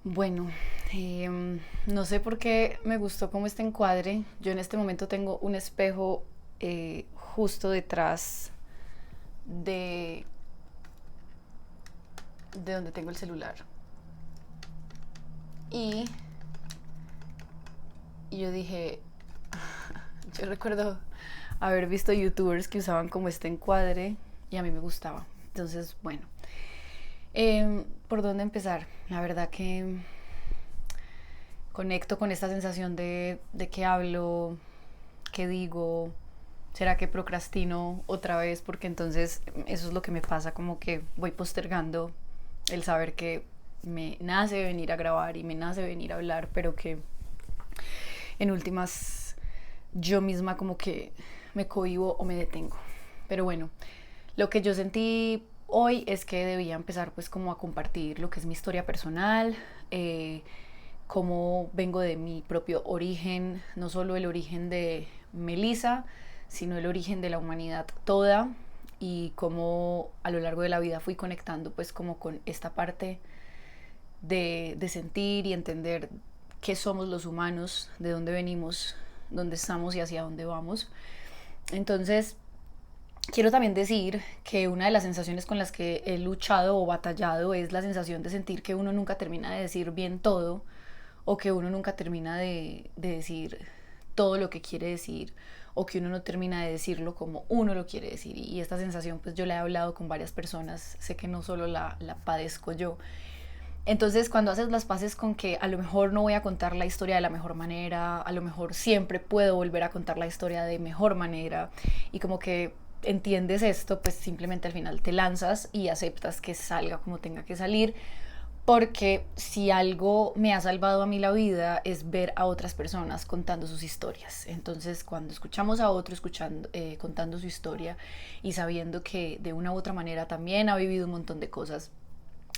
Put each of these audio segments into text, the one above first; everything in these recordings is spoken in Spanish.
Bueno, no sé por qué me gustó como este encuadre. Yo en este momento tengo un espejo justo detrás de, de donde tengo el celular. Y, y yo dije, yo recuerdo haber visto youtubers que usaban como este encuadre y a mí me gustaba. Entonces, bueno, ¿por dónde empezar? La verdad que conecto con esta sensación de que hablo, que digo, será que procrastino otra vez, porque entonces eso es lo que me pasa, como que voy postergando el saber que me nace venir a grabar y me nace venir a hablar, pero que en últimas yo misma como que me cohibo o me detengo. Pero bueno, lo que yo sentí hoy es que debía empezar pues como a compartir lo que es mi historia personal, cómo vengo de mi propio origen, no solo el origen de Melissa, sino el origen de la humanidad toda, y cómo a lo largo de la vida fui conectando pues como con esta parte de sentir y entender qué somos los humanos, de dónde venimos, dónde estamos y hacia dónde vamos. Entonces, quiero también decir que una de las sensaciones con las que he luchado o batallado es la sensación de sentir que uno nunca termina de decir bien todo, o que uno nunca termina de decir todo lo que quiere decir, o que uno no termina de decirlo como uno lo quiere decir. Y esta sensación pues yo la he hablado con varias personas, sé que no solo la padezco yo. Entonces, cuando haces las paces con que a lo mejor no voy a contar la historia de la mejor manera, a lo mejor siempre puedo volver a contar la historia de mejor manera, y como que entiendes esto, pues simplemente al final te lanzas y aceptas que salga como tenga que salir, porque si algo me ha salvado a mí la vida es ver a otras personas contando sus historias. Entonces, cuando escuchamos a otro contando su historia y sabiendo que de una u otra manera también ha vivido un montón de cosas,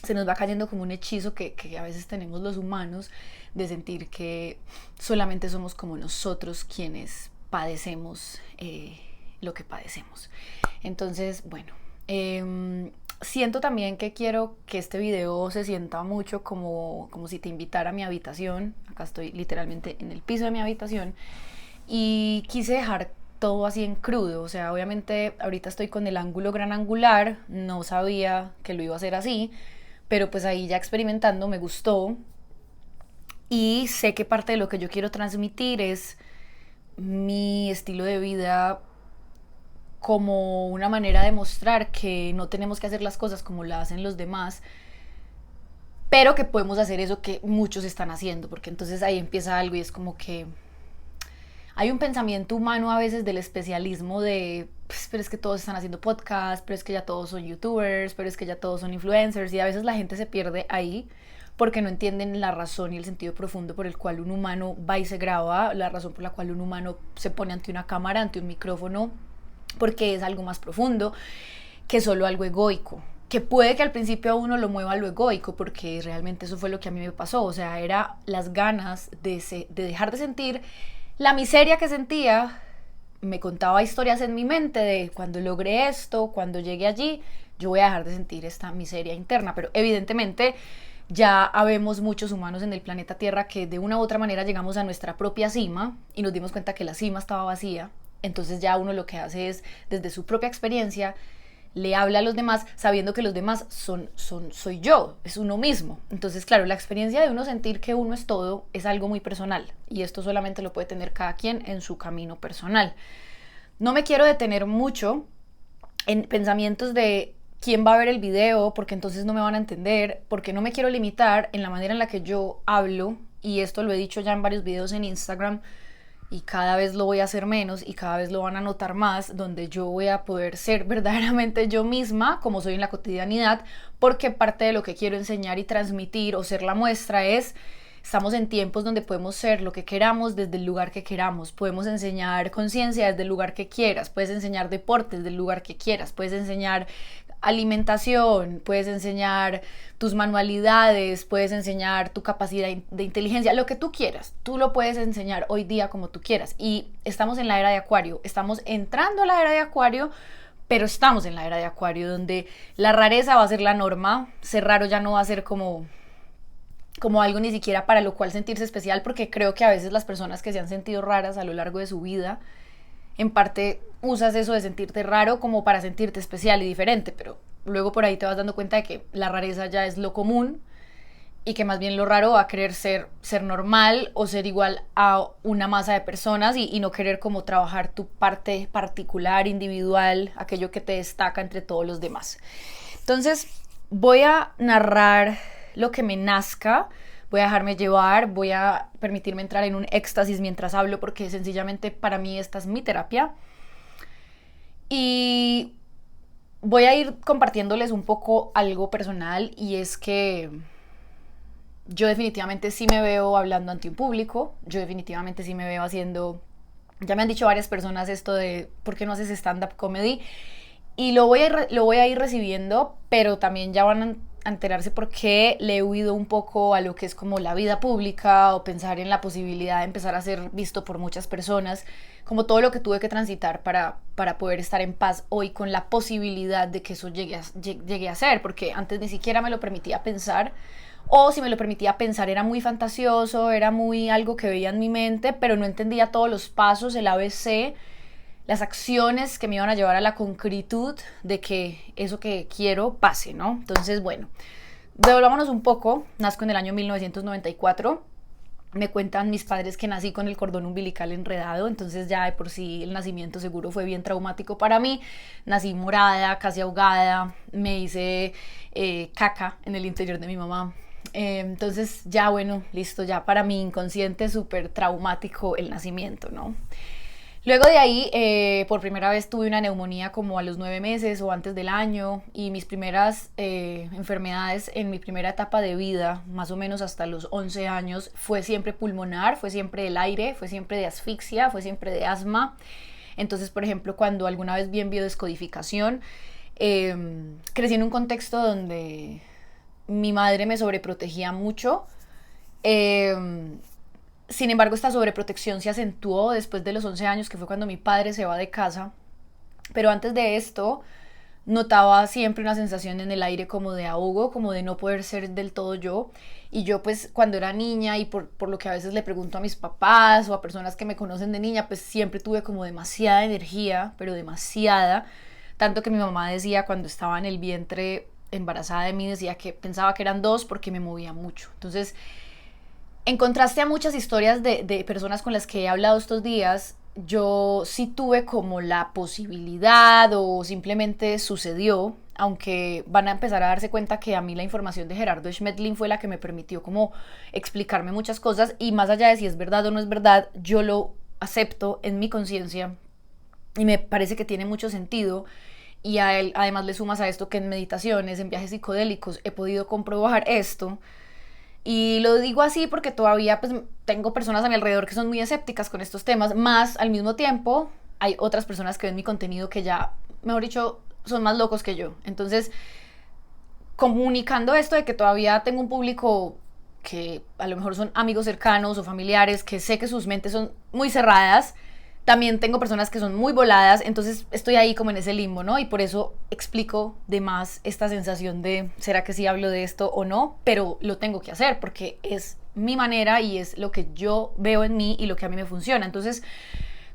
se nos va cayendo como un hechizo que a veces tenemos los humanos, de sentir que solamente somos como nosotros quienes padecemos lo que padecemos. Entonces, bueno, siento también que quiero que este video se sienta mucho como si te invitara a mi habitación. Acá estoy literalmente en el piso de mi habitación y quise dejar todo así en crudo. O sea, obviamente ahorita estoy con el ángulo gran angular, no sabía que lo iba a hacer así, pero pues ahí ya experimentando me gustó, y sé que parte de lo que yo quiero transmitir es mi estilo de vida como una manera de mostrar que no tenemos que hacer las cosas como las hacen los demás, pero que podemos hacer eso que muchos están haciendo, porque entonces ahí empieza algo y es como que hay un pensamiento humano a veces del especialismo de, pues, pero es que todos están haciendo podcasts, pero es que ya todos son youtubers, pero es que ya todos son influencers, y a veces la gente se pierde ahí porque no entienden la razón y el sentido profundo por el cual un humano va y se graba, la razón por la cual un humano se pone ante una cámara, ante un micrófono, porque es algo más profundo que solo algo egoico, que puede que al principio a uno lo mueva a lo egoico, porque realmente eso fue lo que a mí me pasó. O sea, era las ganas de dejar de sentir la miseria que sentía. Me contaba historias en mi mente de cuando logré esto, cuando llegué allí, yo voy a dejar de sentir esta miseria interna. Pero evidentemente ya habemos muchos humanos en el planeta Tierra que de una u otra manera llegamos a nuestra propia cima y nos dimos cuenta que la cima estaba vacía. Entonces ya uno lo que hace es, desde su propia experiencia, le habla a los demás sabiendo que los demás soy yo, es uno mismo. Entonces, claro, la experiencia de uno sentir que uno es todo es algo muy personal, y esto solamente lo puede tener cada quien en su camino personal. No me quiero detener mucho en pensamientos de quién va a ver el video, porque entonces no me van a entender, porque no me quiero limitar en la manera en la que yo hablo, y esto lo he dicho ya en varios videos en Instagram, y cada vez lo voy a hacer menos y cada vez lo van a notar más, donde yo voy a poder ser verdaderamente yo misma como soy en la cotidianidad, porque parte de lo que quiero enseñar y transmitir o ser la muestra es: estamos en tiempos donde podemos ser lo que queramos desde el lugar que queramos, podemos enseñar conciencia desde el lugar que quieras, puedes enseñar deportes desde el lugar que quieras, puedes enseñar alimentación, puedes enseñar tus manualidades, puedes enseñar tu capacidad de inteligencia, lo que tú quieras, tú lo puedes enseñar hoy día como tú quieras. Y estamos en la era de Acuario, estamos entrando a la era de Acuario, pero estamos en la era de Acuario donde la rareza va a ser la norma, ser raro ya no va a ser como algo ni siquiera para lo cual sentirse especial, porque creo que a veces las personas que se han sentido raras a lo largo de su vida, en parte usas eso de sentirte raro como para sentirte especial y diferente, pero luego por ahí te vas dando cuenta de que la rareza ya es lo común y que más bien lo raro va a querer ser normal o ser igual a una masa de personas y no querer como trabajar tu parte particular, individual, aquello que te destaca entre todos los demás. Entonces voy a narrar lo que me nazca, voy a dejarme llevar, voy a permitirme entrar en un éxtasis mientras hablo porque sencillamente para mí esta es mi terapia. Y voy a ir compartiéndoles un poco algo personal, y es que yo definitivamente sí me veo hablando ante un público, yo definitivamente sí me veo haciendo, ya me han dicho varias personas esto de ¿por qué no haces stand-up comedy? Y lo voy a ir recibiendo, pero también ya van a enterarse por qué le he huido un poco a lo que es como la vida pública o pensar en la posibilidad de empezar a ser visto por muchas personas, como todo lo que tuve que transitar para poder estar en paz hoy con la posibilidad de que eso llegue a ser, porque antes ni siquiera me lo permitía pensar, o si me lo permitía pensar era muy fantasioso, era muy algo que veía en mi mente, pero no entendía todos los pasos, el ABC, las acciones que me iban a llevar a la concretud de que eso que quiero pase, ¿no? Entonces, bueno, devolvámonos un poco. Nazco en el año 1994. Me cuentan mis padres que nací con el cordón umbilical enredado, entonces ya de por sí el nacimiento seguro fue bien traumático para mí. Nací morada, casi ahogada, me hice caca en el interior de mi mamá. Entonces ya bueno, listo, ya para mi inconsciente súper traumático el nacimiento, ¿no? Luego de ahí, por primera vez tuve una neumonía como a los 9 meses o antes del año, y mis primeras enfermedades en mi primera etapa de vida, más o menos hasta los 11 años, fue siempre pulmonar, fue siempre del aire, fue siempre de asfixia, fue siempre de asma. Entonces, por ejemplo, cuando alguna vez vi en biodescodificación, crecí en un contexto donde mi madre me sobreprotegía mucho. Sin embargo, esta sobreprotección se acentuó después de los 11 años, que fue cuando mi padre se va de casa. Pero antes de esto, notaba siempre una sensación en el aire como de ahogo, como de no poder ser del todo yo. Y yo pues cuando era niña, y por lo que a veces le pregunto a mis papás o a personas que me conocen de niña, pues siempre tuve como demasiada energía, pero demasiada. Tanto que mi mamá decía cuando estaba en el vientre embarazada de mí, decía que pensaba que eran 2 porque me movía mucho. Entonces, en contraste a muchas historias de personas con las que he hablado estos días, yo sí tuve como la posibilidad, o simplemente sucedió, aunque van a empezar a darse cuenta que a mí la información de Gerardo Schmedlin fue la que me permitió como explicarme muchas cosas, y más allá de si es verdad o no es verdad, yo lo acepto en mi conciencia y me parece que tiene mucho sentido. Y a él, además le sumas a esto que en meditaciones, en viajes psicodélicos, he podido comprobar esto. Y lo digo así porque todavía pues tengo personas a mi alrededor que son muy escépticas con estos temas, más al mismo tiempo hay otras personas que ven mi contenido que ya, mejor dicho, son más locos que yo. Entonces, comunicando esto de que todavía tengo un público que a lo mejor son amigos cercanos o familiares, que sé que sus mentes son muy cerradas, también tengo personas que son muy voladas, entonces estoy ahí como en ese limbo, ¿no? Y por eso explico de más esta sensación de, ¿será que sí hablo de esto o no? Pero lo tengo que hacer porque es mi manera y es lo que yo veo en mí y lo que a mí me funciona. Entonces,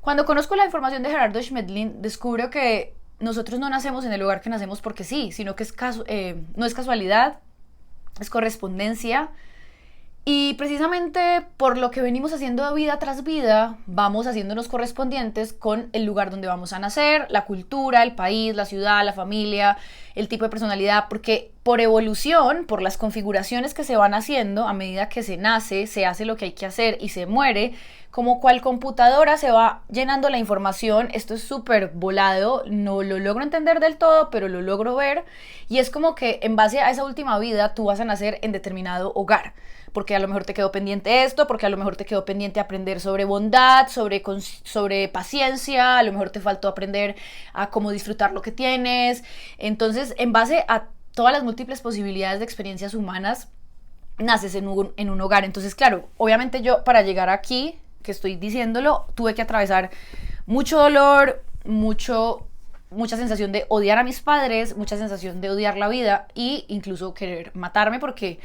cuando conozco la información de Gerardo Schmedlin, descubro que nosotros no nacemos en el lugar que nacemos porque sí, sino que no es casualidad, es correspondencia. Y precisamente por lo que venimos haciendo vida tras vida, vamos haciéndonos correspondientes con el lugar donde vamos a nacer, la cultura, el país, la ciudad, la familia, el tipo de personalidad, porque por evolución, por las configuraciones que se van haciendo a medida que se nace, se hace lo que hay que hacer y se muere, como cual computadora se va llenando la información. Esto es súper volado, no lo logro entender del todo, pero lo logro ver, y es como que en base a esa última vida tú vas a nacer en determinado hogar, porque a lo mejor te quedó pendiente esto, porque a lo mejor te quedó pendiente aprender sobre bondad, sobre paciencia, a lo mejor te faltó aprender a cómo disfrutar lo que tienes. Entonces, en base a todas las múltiples posibilidades de experiencias humanas, naces en un hogar. Entonces, claro, obviamente yo para llegar aquí, que estoy diciéndolo, tuve que atravesar mucho dolor, mucha sensación de odiar a mis padres, mucha sensación de odiar la vida e incluso querer matarme, porque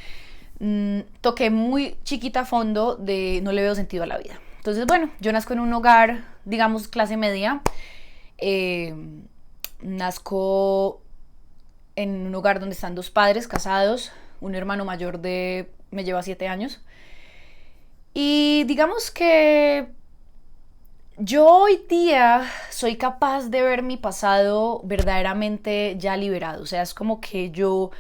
toqué muy chiquita fondo de no le veo sentido a la vida. Entonces, bueno, yo nazco en un hogar, digamos, clase media. Eh, Nazco en un hogar donde están dos padres casados, un hermano mayor me lleva 7 años. Y digamos que yo hoy día soy capaz de ver mi pasado verdaderamente ya liberado. O sea, es como que yo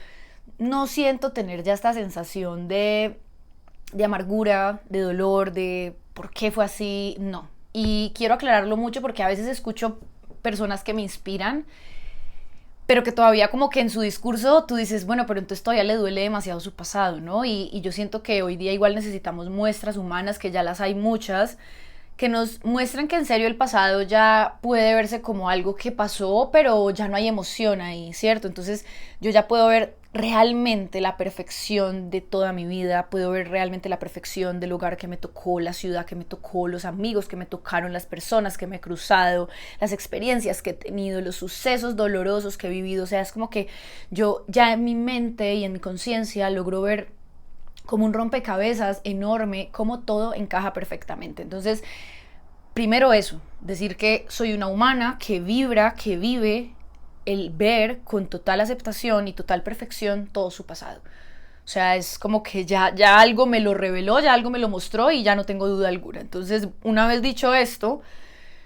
no siento tener ya esta sensación de amargura, de dolor, de por qué fue así. No. Y quiero aclararlo mucho porque a veces escucho personas que me inspiran, pero que todavía como que en su discurso tú dices, bueno, pero entonces todavía le duele demasiado su pasado, ¿no? Y yo siento que hoy día igual necesitamos muestras humanas, que ya las hay muchas, que nos muestran que en serio el pasado ya puede verse como algo que pasó, pero ya no hay emoción ahí, ¿cierto? Entonces yo ya puedo ver realmente la perfección de toda mi vida, puedo ver realmente la perfección del lugar que me tocó, la ciudad que me tocó, los amigos que me tocaron, las personas que me he cruzado, las experiencias que he tenido, los sucesos dolorosos que he vivido. O sea, es como que yo ya en mi mente y en mi conciencia logro ver como un rompecabezas enorme, cómo todo encaja perfectamente. Entonces, primero eso, decir que soy una humana que vibra, que vive el ver con total aceptación y total perfección todo su pasado. O sea, es como que ya algo me lo reveló, ya algo me lo mostró y ya no tengo duda alguna. Entonces, una vez dicho esto,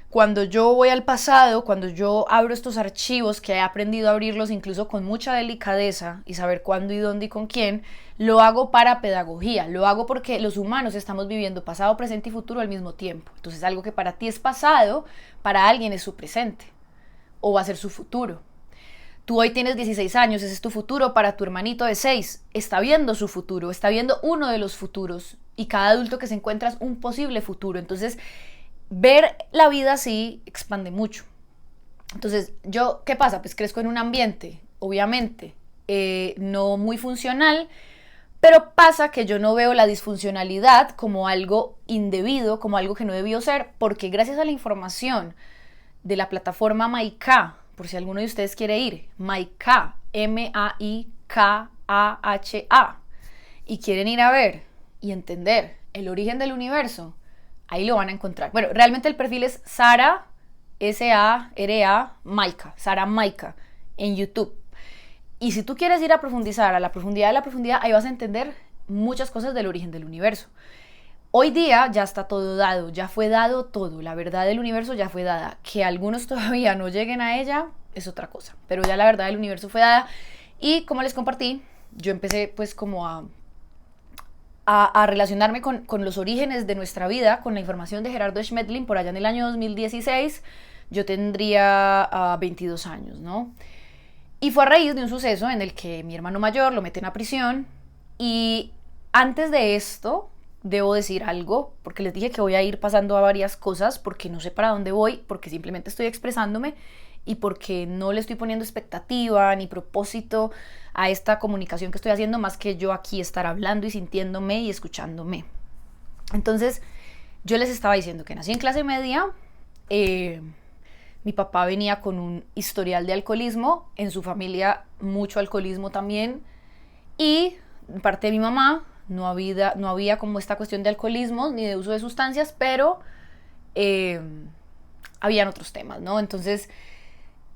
cuando yo voy al pasado, cuando yo abro estos archivos, que he aprendido a abrirlos incluso con mucha delicadeza y saber cuándo y dónde y con quién, lo hago para pedagogía, lo hago porque los humanos estamos viviendo pasado, presente y futuro al mismo tiempo. Entonces algo que para ti es pasado, para alguien es su presente o va a ser su futuro. Tú hoy tienes 16 años, ese es tu futuro, para tu hermanito de 6 está viendo su futuro, está viendo uno de los futuros y cada adulto que se encuentra es un posible futuro. Entonces, ver la vida así expande mucho. Entonces, yo, ¿qué pasa? Pues crezco en un ambiente, obviamente, no muy funcional, pero pasa que yo no veo la disfuncionalidad como algo indebido, como algo que no debió ser, porque gracias a la información de la plataforma Maika, por si alguno de ustedes quiere ir, Maika, Maikaha, y quieren ir a ver y entender el origen del universo, ahí lo van a encontrar. Bueno, realmente el perfil es Sara, S-A-R-A, Maika, Sara Maika, en YouTube. Y si tú quieres ir a profundizar, a la profundidad de la profundidad, ahí vas a entender muchas cosas del origen del universo. Hoy día ya está todo dado, ya fue dado todo, la verdad del universo ya fue dada. Que algunos todavía no lleguen a ella es otra cosa, pero ya la verdad del universo fue dada. Y como les compartí, yo empecé pues como a relacionarme con los orígenes de nuestra vida, con la información de Gerardo Schmedlin por allá en el año 2016. Yo tendría 22 años, ¿no? Y fue a raíz de un suceso en el que mi hermano mayor lo meten a prisión. Y antes de esto, debo decir algo, porque les dije que voy a ir pasando a varias cosas, porque no sé para dónde voy, porque simplemente estoy expresándome y porque no le estoy poniendo expectativa ni propósito a esta comunicación que estoy haciendo, más que yo aquí estar hablando y sintiéndome y escuchándome. Entonces, yo les estaba diciendo que nací en clase media. Mi papá venía con un historial de alcoholismo, en su familia mucho alcoholismo también, y en parte de mi mamá no había como esta cuestión de alcoholismo ni de uso de sustancias, pero habían otros temas, ¿no? Entonces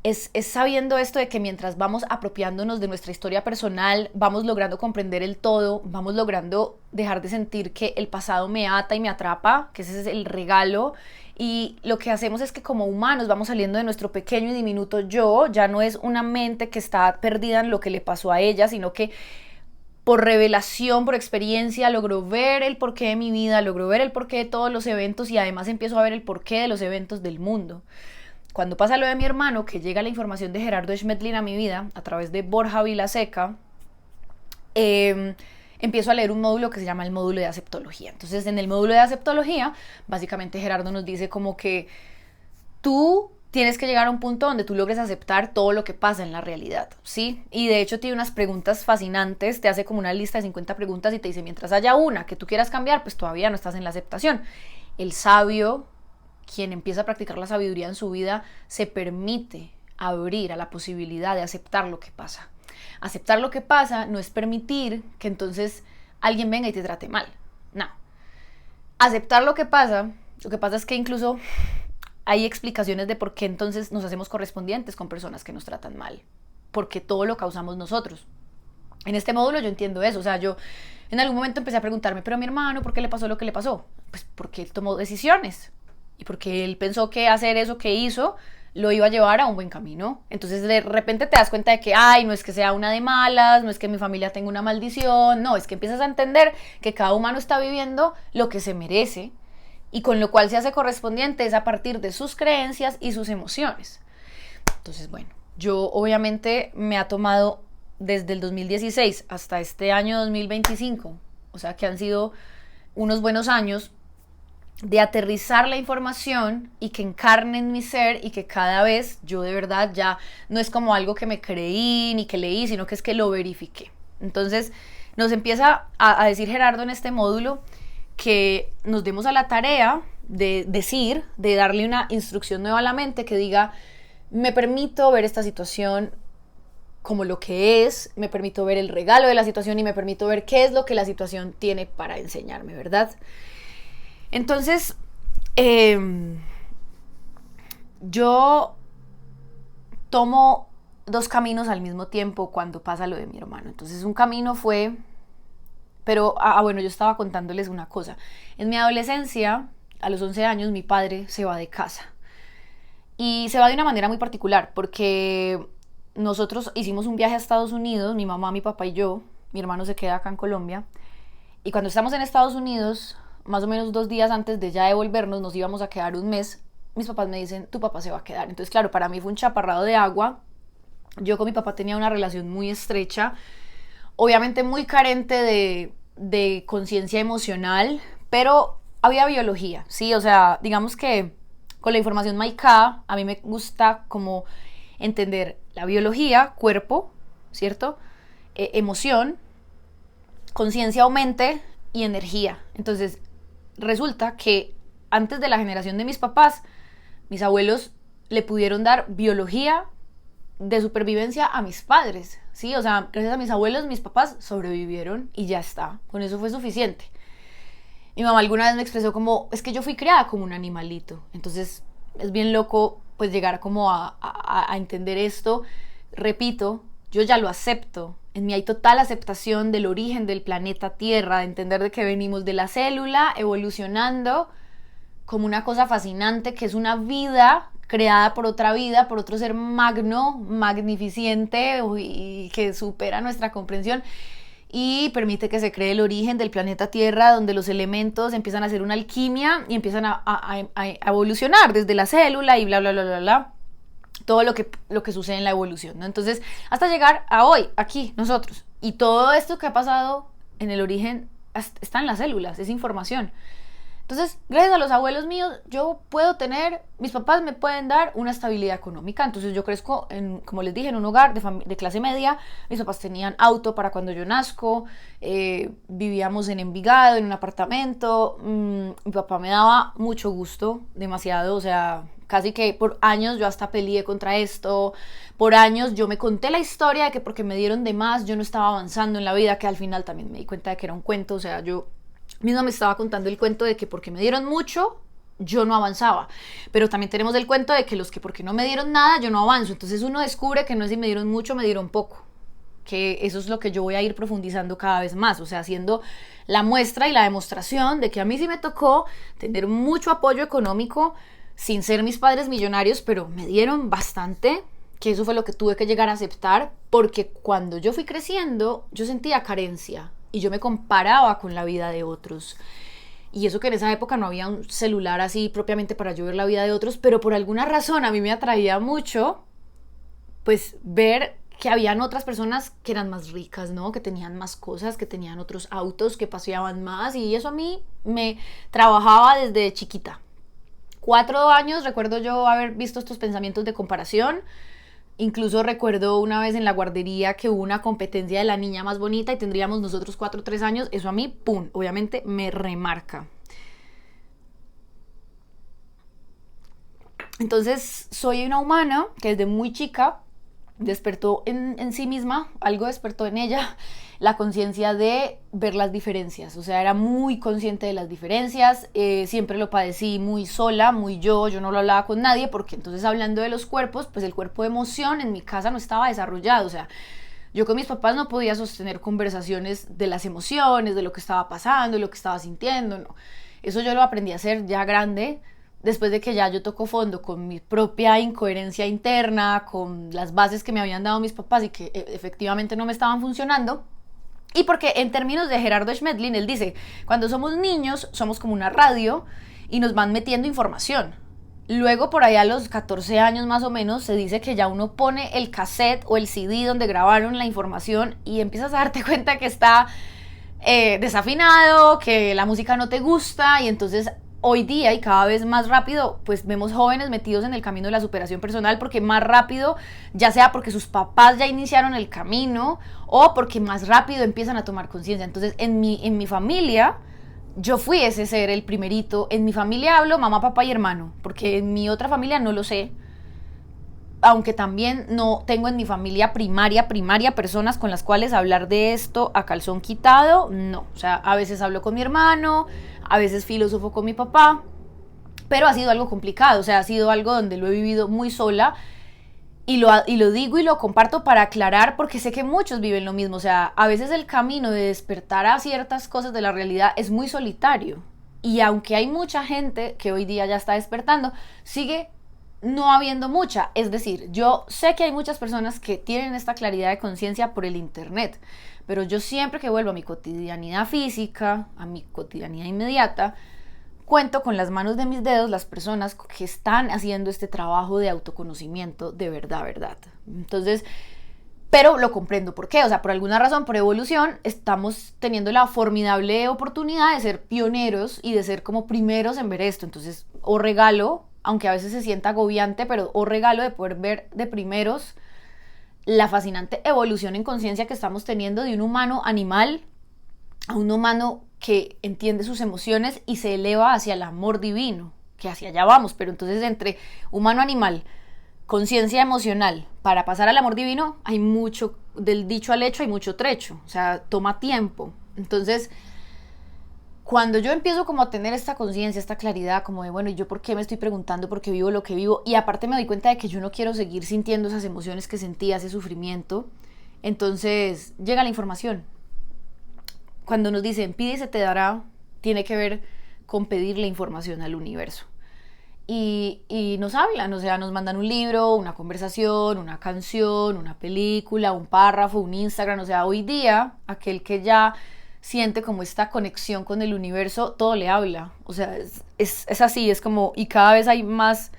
es sabiendo esto de que mientras vamos apropiándonos de nuestra historia personal, vamos logrando comprender el todo, vamos logrando dejar de sentir que el pasado me ata y me atrapa, que ese es el regalo. Y lo que hacemos es que como humanos vamos saliendo de nuestro pequeño y diminuto yo, ya no es una mente que está perdida en lo que le pasó a ella, sino que por revelación, por experiencia, logro ver el porqué de mi vida, logro ver el porqué de todos los eventos y además empiezo a ver el porqué de los eventos del mundo. Cuando pasa lo de mi hermano, que llega la información de Gerardo Schmedlin a mi vida a través de Borja Vilaseca, empiezo a leer un módulo que se llama el módulo de aceptología. Entonces, en el módulo de aceptología, básicamente Gerardo nos dice como que tú tienes que llegar a un punto donde tú logres aceptar todo lo que pasa en la realidad, ¿sí? Y de hecho tiene unas preguntas fascinantes, te hace como una lista de 50 preguntas y te dice, mientras haya una que tú quieras cambiar, pues todavía no estás en la aceptación. El sabio, quien empieza a practicar la sabiduría en su vida, se permite abrir a la posibilidad de aceptar lo que pasa. Aceptar lo que pasa no es permitir que entonces alguien venga y te trate mal. No. Aceptar lo que pasa es que incluso hay explicaciones de por qué entonces nos hacemos correspondientes con personas que nos tratan mal, porque todo lo causamos nosotros. En este módulo yo entiendo eso, o sea, yo en algún momento empecé a preguntarme, pero a mi hermano, ¿por qué le pasó lo que le pasó? Pues porque él tomó decisiones y porque él pensó que hacer eso que hizo lo iba a llevar a un buen camino. Entonces de repente te das cuenta de que, ay, no es que sea una de malas, no es que mi familia tenga una maldición, no, es que empiezas a entender que cada humano está viviendo lo que se merece y con lo cual se hace correspondiente es a partir de sus creencias y sus emociones. Entonces, bueno, yo obviamente me ha tomado desde el 2016 hasta este año 2025, o sea que han sido unos buenos años de aterrizar la información y que encarne en mi ser y que cada vez yo de verdad ya no es como algo que me creí ni que leí, sino que es que lo verifiqué. Entonces nos empieza a decir Gerardo en este módulo que nos demos a la tarea de decir, de darle una instrucción nueva a la mente que diga, me permito ver esta situación como lo que es, me permito ver el regalo de la situación y me permito ver qué es lo que la situación tiene para enseñarme, ¿verdad? Entonces, yo tomo dos caminos al mismo tiempo cuando pasa lo de mi hermano. Entonces, un camino fue, pero, bueno, yo estaba contándoles una cosa. En mi adolescencia, a los 11 años, mi padre se va de casa. Y se va de una manera muy particular, porque nosotros hicimos un viaje a Estados Unidos, mi mamá, mi papá y yo, mi hermano se queda acá en Colombia, y cuando estamos en Estados Unidos, más o menos 2 días antes de ya devolvernos, nos íbamos a quedar un mes, mis papás me dicen, tu papá se va a quedar. Entonces, claro, para mí fue un chaparrado de agua. Yo con mi papá tenía una relación muy estrecha, obviamente muy carente de conciencia emocional, pero había biología, ¿sí? O sea, digamos que con la información Maika, a mí me gusta como entender la biología, cuerpo, ¿cierto? Emoción, conciencia o mente y energía. Entonces, resulta que antes de la generación de mis papás, mis abuelos le pudieron dar biología de supervivencia a mis padres, ¿sí? O sea, gracias a mis abuelos, mis papás sobrevivieron y ya está. Con eso fue suficiente. Mi mamá alguna vez me expresó como, es que yo fui criada como un animalito. Entonces, es bien loco pues llegar como a entender esto. Repito, yo ya lo acepto. En mí hay total aceptación del origen del planeta Tierra, de entender de que venimos de la célula evolucionando como una cosa fascinante que es una vida creada por otra vida, por otro ser magno, magnificente y que supera nuestra comprensión y permite que se cree el origen del planeta Tierra, donde los elementos empiezan a hacer una alquimia y empiezan a evolucionar desde la célula y bla, bla, bla, bla, bla. Todo lo que sucede en la evolución, ¿no? Entonces, hasta llegar a hoy, aquí, nosotros. Y todo esto que ha pasado en el origen está en las células, es información. Entonces, gracias a los abuelos míos, yo puedo tener, mis papás me pueden dar una estabilidad económica. Entonces yo crezco, como les dije, en un hogar de clase media. Mis papás tenían auto para cuando yo nazco, vivíamos en Envigado, en un apartamento. Mi papá me daba mucho gusto, demasiado, o sea, casi que por años yo hasta peleé contra esto. Por años yo me conté la historia de que porque me dieron de más yo no estaba avanzando en la vida, que al final también me di cuenta de que era un cuento. O sea, yo misma me estaba contando el cuento de que porque me dieron mucho, yo no avanzaba. Pero también tenemos el cuento de que los que porque no me dieron nada, yo no avanzo. Entonces uno descubre que no es si me dieron mucho, me dieron poco. Que eso es lo que yo voy a ir profundizando cada vez más. O sea, haciendo la muestra y la demostración de que a mí sí me tocó tener mucho apoyo económico sin ser mis padres millonarios, pero me dieron bastante, que eso fue lo que tuve que llegar a aceptar, porque cuando yo fui creciendo, yo sentía carencia. Y yo me comparaba con la vida de otros. Y eso que en esa época no había un celular así propiamente para yo ver la vida de otros, pero por alguna razón a mí me atraía mucho, pues, ver que habían otras personas que eran más ricas, ¿no? Que tenían más cosas, que tenían otros autos, que paseaban más. Y eso a mí me trabajaba desde chiquita. 4 años recuerdo yo haber visto estos pensamientos de comparación. Incluso recuerdo una vez en la guardería que hubo una competencia de la niña más bonita y tendríamos nosotros 4 o 3 años. Eso a mí, ¡pum!, obviamente me remarca. Entonces soy una humana que desde muy chica despertó en sí misma, algo despertó en ella, la conciencia de ver las diferencias, o sea, era muy consciente de las diferencias, siempre lo padecí muy sola, muy yo no lo hablaba con nadie, porque entonces hablando de los cuerpos, pues el cuerpo de emoción en mi casa no estaba desarrollado, o sea, yo con mis papás no podía sostener conversaciones de las emociones, de lo que estaba pasando, de lo que estaba sintiendo, no. Eso yo lo aprendí a hacer ya grande, después de que ya yo tocó fondo con mi propia incoherencia interna, con las bases que me habían dado mis papás y que efectivamente no me estaban funcionando. Y porque en términos de Gerardo Schmedlin, él dice, cuando somos niños somos como una radio y nos van metiendo información. Luego por allá a los 14 años más o menos se dice que ya uno pone el cassette o el CD donde grabaron la información y empiezas a darte cuenta que está desafinado, que la música no te gusta y entonces hoy día y cada vez más rápido pues vemos jóvenes metidos en el camino de la superación personal porque más rápido, ya sea porque sus papás ya iniciaron el camino o porque más rápido empiezan a tomar conciencia. Entonces en mi familia yo fui ese ser, el primerito. En mi familia hablo mamá, papá y hermano, porque en mi otra familia no lo sé, aunque también no tengo en mi familia primaria personas con las cuales hablar de esto a calzón quitado, no, o sea, a veces hablo con mi hermano, a veces filósofo con mi papá, pero ha sido algo complicado, o sea, ha sido algo donde lo he vivido muy sola y lo digo y lo comparto para aclarar porque sé que muchos viven lo mismo, o sea, a veces el camino de despertar a ciertas cosas de la realidad es muy solitario y aunque hay mucha gente que hoy día ya está despertando, sigue no habiendo mucha, es decir, yo sé que hay muchas personas que tienen esta claridad de conciencia por el internet, pero yo siempre que vuelvo a mi cotidianidad física, a mi cotidianidad inmediata, cuento con las manos de mis dedos las personas que están haciendo este trabajo de autoconocimiento de verdad. Entonces, pero lo comprendo, ¿por qué? O sea, por alguna razón, por evolución, estamos teniendo la formidable oportunidad de ser pioneros y de ser como primeros en ver esto, entonces, o regalo, aunque a veces se sienta agobiante, pero o regalo de poder ver de primeros la fascinante evolución en conciencia que estamos teniendo de un humano animal a un humano que entiende sus emociones y se eleva hacia el amor divino, que hacia allá vamos, pero entonces entre humano-animal, conciencia emocional, para pasar al amor divino hay mucho, del dicho al hecho hay mucho trecho, o sea, toma tiempo. Entonces, cuando yo empiezo como a tener esta conciencia, esta claridad, como de, bueno, ¿y yo por qué me estoy preguntando por qué vivo lo que vivo? Y aparte me doy cuenta de que yo no quiero seguir sintiendo esas emociones que sentía, ese sufrimiento. Entonces llega la información. Cuando nos dicen, pide y se te dará, tiene que ver con pedirle información al universo. Y nos hablan, o sea, nos mandan un libro, una conversación, una canción, una película, un párrafo, un Instagram. O sea, hoy día, aquel que ya siente como esta conexión con el universo, todo le habla. O sea, es así, es como, y cada vez hay más,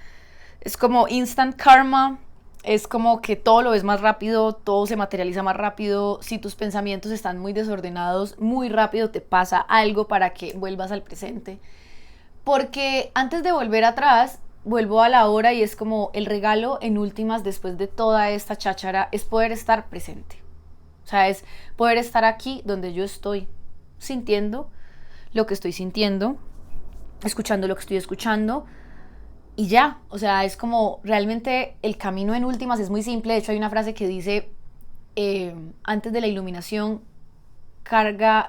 es como instant karma, es como que todo lo ves más rápido, todo se materializa más rápido. Si tus pensamientos están muy desordenados, muy rápido te pasa algo para que vuelvas al presente. Porque antes de volver atrás, vuelvo a la hora y es como el regalo en últimas después de toda esta cháchara, es poder estar presente. O sea, es poder estar aquí donde yo estoy, sintiendo lo que estoy sintiendo, escuchando lo que estoy escuchando y ya. O sea, es como realmente el camino en últimas es muy simple. De hecho, hay una frase que dice, antes de la iluminación,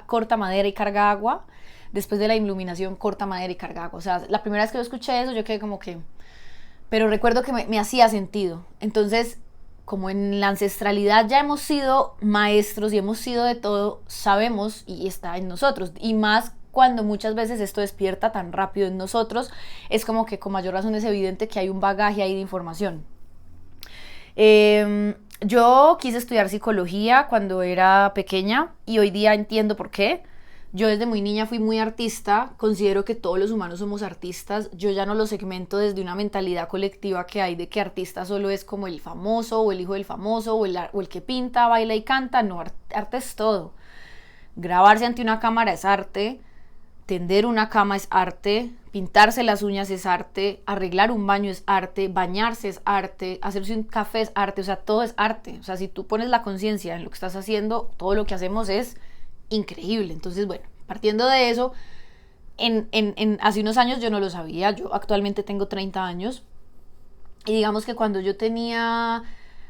corta madera y carga agua. Después de la iluminación, corta madera y carga agua. O sea, la primera vez que yo escuché eso, yo quedé como que... Pero recuerdo que me hacía sentido. Entonces, como en la ancestralidad ya hemos sido maestros y hemos sido de todo, sabemos y está en nosotros. Y más cuando muchas veces esto despierta tan rápido en nosotros, es como que con mayor razón es evidente que hay un bagaje ahí de información. Yo quise estudiar psicología cuando era pequeña y hoy día entiendo por qué. Yo desde muy niña fui muy artista, considero que todos los humanos somos artistas, yo ya no lo segmento desde una mentalidad colectiva que hay de que artista solo es como el famoso o el hijo del famoso o el que pinta, baila y canta, no, arte es todo. Grabarse ante una cámara es arte, tender una cama es arte, pintarse las uñas es arte, arreglar un baño es arte, bañarse es arte, hacerse un café es arte, o sea, todo es arte. O sea, si tú pones la conciencia en lo que estás haciendo, todo lo que hacemos es increíble. Entonces, bueno, partiendo de eso, hace unos años yo no lo sabía, yo actualmente tengo 30 años y digamos que cuando yo tenía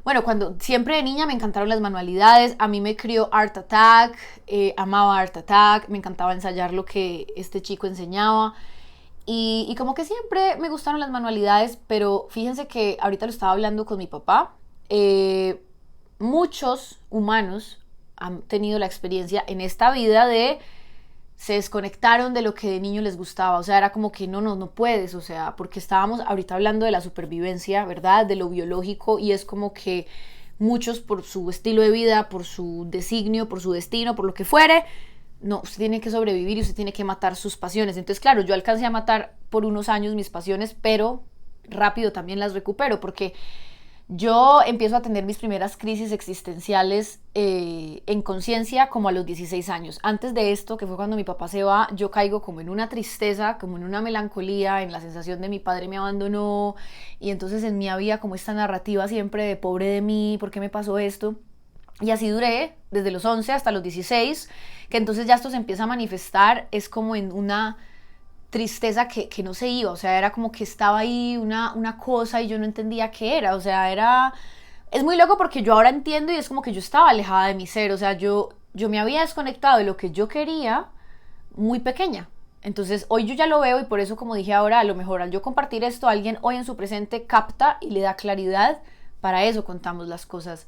Bueno, cuando siempre de niña me encantaron las manualidades, a mí me crió Art Attack, amaba Art Attack, me encantaba ensayar lo que este chico enseñaba y como que siempre me gustaron las manualidades, pero fíjense que ahorita lo estaba hablando con mi papá, muchos humanos han tenido la experiencia en esta vida de se desconectaron de lo que de niño les gustaba, o sea, era como que no puedes, o sea, porque estábamos ahorita hablando de la supervivencia, ¿verdad? De lo biológico y es como que muchos por su estilo de vida, por su designio, por su destino, por lo que fuere, no, usted tiene que sobrevivir y usted tiene que matar sus pasiones. Entonces, claro, yo alcancé a matar por unos años mis pasiones, pero rápido también las recupero porque yo empiezo a tener mis primeras crisis existenciales en conciencia como a los 16 años. Antes de esto, que fue cuando mi papá se va, yo caigo como en una tristeza, como en una melancolía, en la sensación de mi padre me abandonó y entonces en mí había como esta narrativa siempre de pobre de mí, ¿por qué me pasó esto? Y así duré desde los 11 hasta los 16, que entonces ya esto se empieza a manifestar, es como en una tristeza que no se iba, o sea, era como que estaba ahí una cosa y yo no entendía qué era, o sea, era... Es muy loco porque yo ahora entiendo y es como que yo estaba alejada de mi ser, o sea, yo me había desconectado de lo que yo quería muy pequeña. Entonces hoy yo ya lo veo y por eso como dije ahora, a lo mejor al yo compartir esto, alguien hoy en su presente capta y le da claridad, para eso contamos las cosas.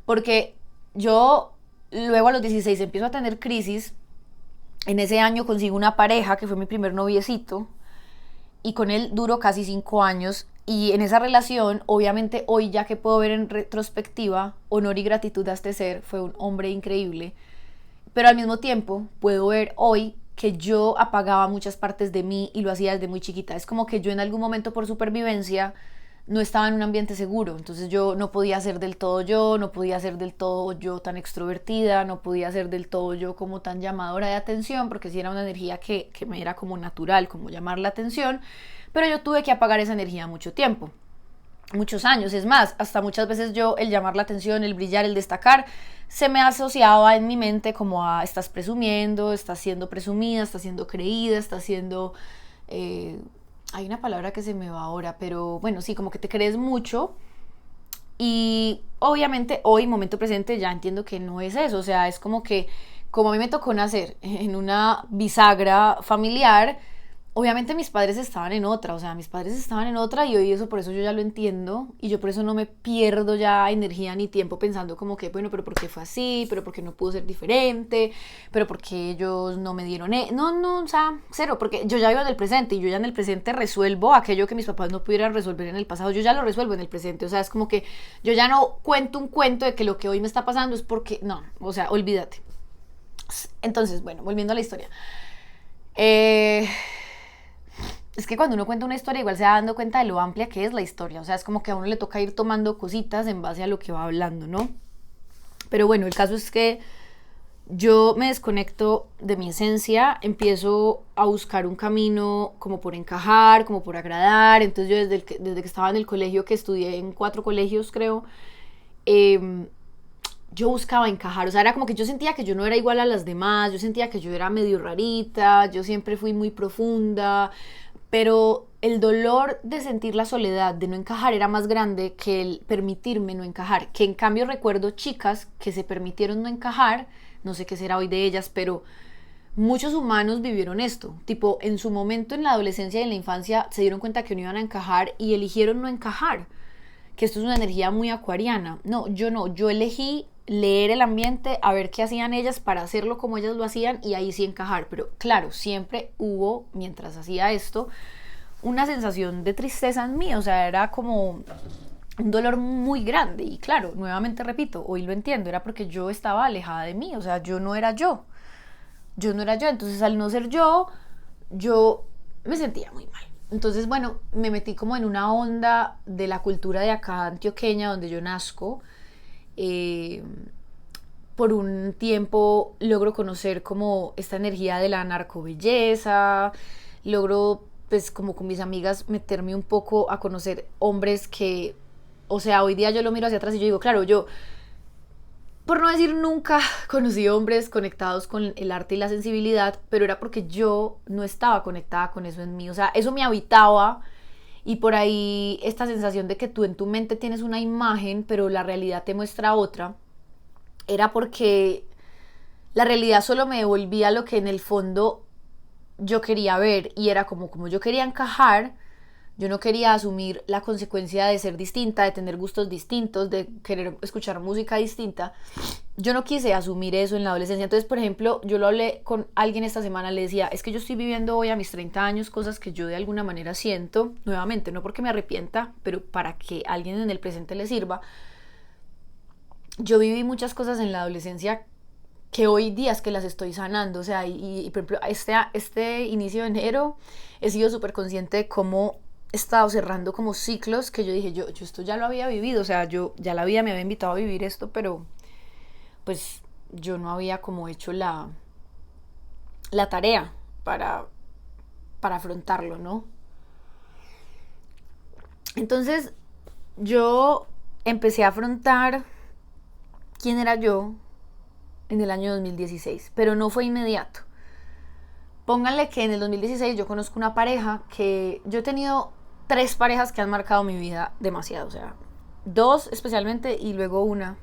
Porque yo luego a los 16 empiezo a tener crisis. En ese año consigo una pareja que fue mi primer noviecito y con él duró casi 5 años y en esa relación, obviamente hoy ya que puedo ver en retrospectiva, honor y gratitud a este ser, fue un hombre increíble, pero al mismo tiempo puedo ver hoy que yo apagaba muchas partes de mí y lo hacía desde muy chiquita. Es como que yo en algún momento por supervivencia no estaba en un ambiente seguro, entonces yo no podía ser del todo yo, no podía ser del todo yo tan extrovertida, no podía ser del todo yo como tan llamadora de atención, porque sí era una energía que me era como natural, como llamar la atención, pero yo tuve que apagar esa energía mucho tiempo, muchos años, es más, hasta muchas veces yo el llamar la atención, el brillar, el destacar, se me asociaba en mi mente como a estás presumiendo, estás siendo presumida, estás siendo creída, estás siendo... hay una palabra que se me va ahora, pero bueno, sí, como que te crees mucho y obviamente hoy, momento presente, ya entiendo que no es eso, o sea, es como que como a mí me tocó nacer en una bisagra familiar, obviamente mis padres estaban en otra, o sea, mis padres estaban en otra y hoy eso por eso yo ya lo entiendo y yo por eso no me pierdo ya energía ni tiempo pensando como que, bueno, pero ¿por qué fue así? ¿Pero por qué no pudo ser diferente? ¿Pero por qué ellos no me dieron? No, o sea, cero, porque yo ya vivo en el presente y yo ya en el presente resuelvo aquello que mis papás no pudieran resolver en el pasado, yo ya lo resuelvo en el presente, o sea, es como que yo ya no cuento un cuento de que lo que hoy me está pasando es porque, no, o sea, olvídate. Entonces, bueno, volviendo a la historia. Es que cuando uno cuenta una historia igual se va dando cuenta de lo amplia que es la historia, o sea, es como que a uno le toca ir tomando cositas en base a lo que va hablando, ¿no? Pero bueno, el caso es que yo me desconecto de mi esencia, empiezo a buscar un camino como por encajar, como por agradar, entonces yo desde que estaba en el colegio, que estudié en 4 colegios creo, yo buscaba encajar, o sea, era como que yo sentía que yo no era igual a las demás, yo sentía que yo era medio rarita, yo siempre fui muy profunda, pero el dolor de sentir la soledad, de no encajar, era más grande que el permitirme no encajar, que en cambio recuerdo chicas que se permitieron no encajar, no sé qué será hoy de ellas, pero muchos humanos vivieron esto, tipo en su momento en la adolescencia y en la infancia se dieron cuenta que no iban a encajar y eligieron no encajar, que esto es una energía muy acuariana. No, yo elegí leer el ambiente, a ver qué hacían ellas para hacerlo como ellas lo hacían y ahí sí encajar, pero claro, siempre hubo, mientras hacía esto, una sensación de tristeza en mí, o sea, era como un dolor muy grande y claro, nuevamente repito, hoy lo entiendo, era porque yo estaba alejada de mí, o sea, yo no era yo, entonces al no ser yo me sentía muy mal. Entonces, bueno, me metí como en una onda de la cultura de acá antioqueña, donde yo nazco. Eh, por un tiempo logro conocer como esta energía de la narcobelleza, logro pues como con mis amigas meterme un poco a conocer hombres que, o sea, hoy día yo lo miro hacia atrás y yo digo, claro, yo por no decir nunca conocí hombres conectados con el arte y la sensibilidad, pero era porque yo no estaba conectada con eso en mí, o sea, eso me habitaba y por ahí esta sensación de que tú en tu mente tienes una imagen, pero la realidad te muestra otra, era porque la realidad solo me devolvía lo que en el fondo yo quería ver, y era como yo quería encajar, yo no quería asumir la consecuencia de ser distinta, de tener gustos distintos, de querer escuchar música distinta. Yo no quise asumir eso en la adolescencia. Entonces, por ejemplo, yo lo hablé con alguien esta semana, le decía, es que yo estoy viviendo hoy a mis 30 años cosas que yo de alguna manera siento, nuevamente, no porque me arrepienta, pero para que a alguien en el presente le sirva. Yo viví muchas cosas en la adolescencia que hoy día es que las estoy sanando, o sea, y por ejemplo, este inicio de enero he sido súper consciente de cómo he estado cerrando como ciclos que yo dije, yo esto ya lo había vivido, o sea, yo ya la vida me había invitado a vivir esto, pero pues yo no había como hecho la tarea para afrontarlo, ¿no? Entonces yo empecé a afrontar quién era yo en el año 2016, pero no fue inmediato. Pónganle que en el 2016 yo conozco una pareja que yo he tenido 3 parejas que han marcado mi vida demasiado, o sea, 2 especialmente y luego una.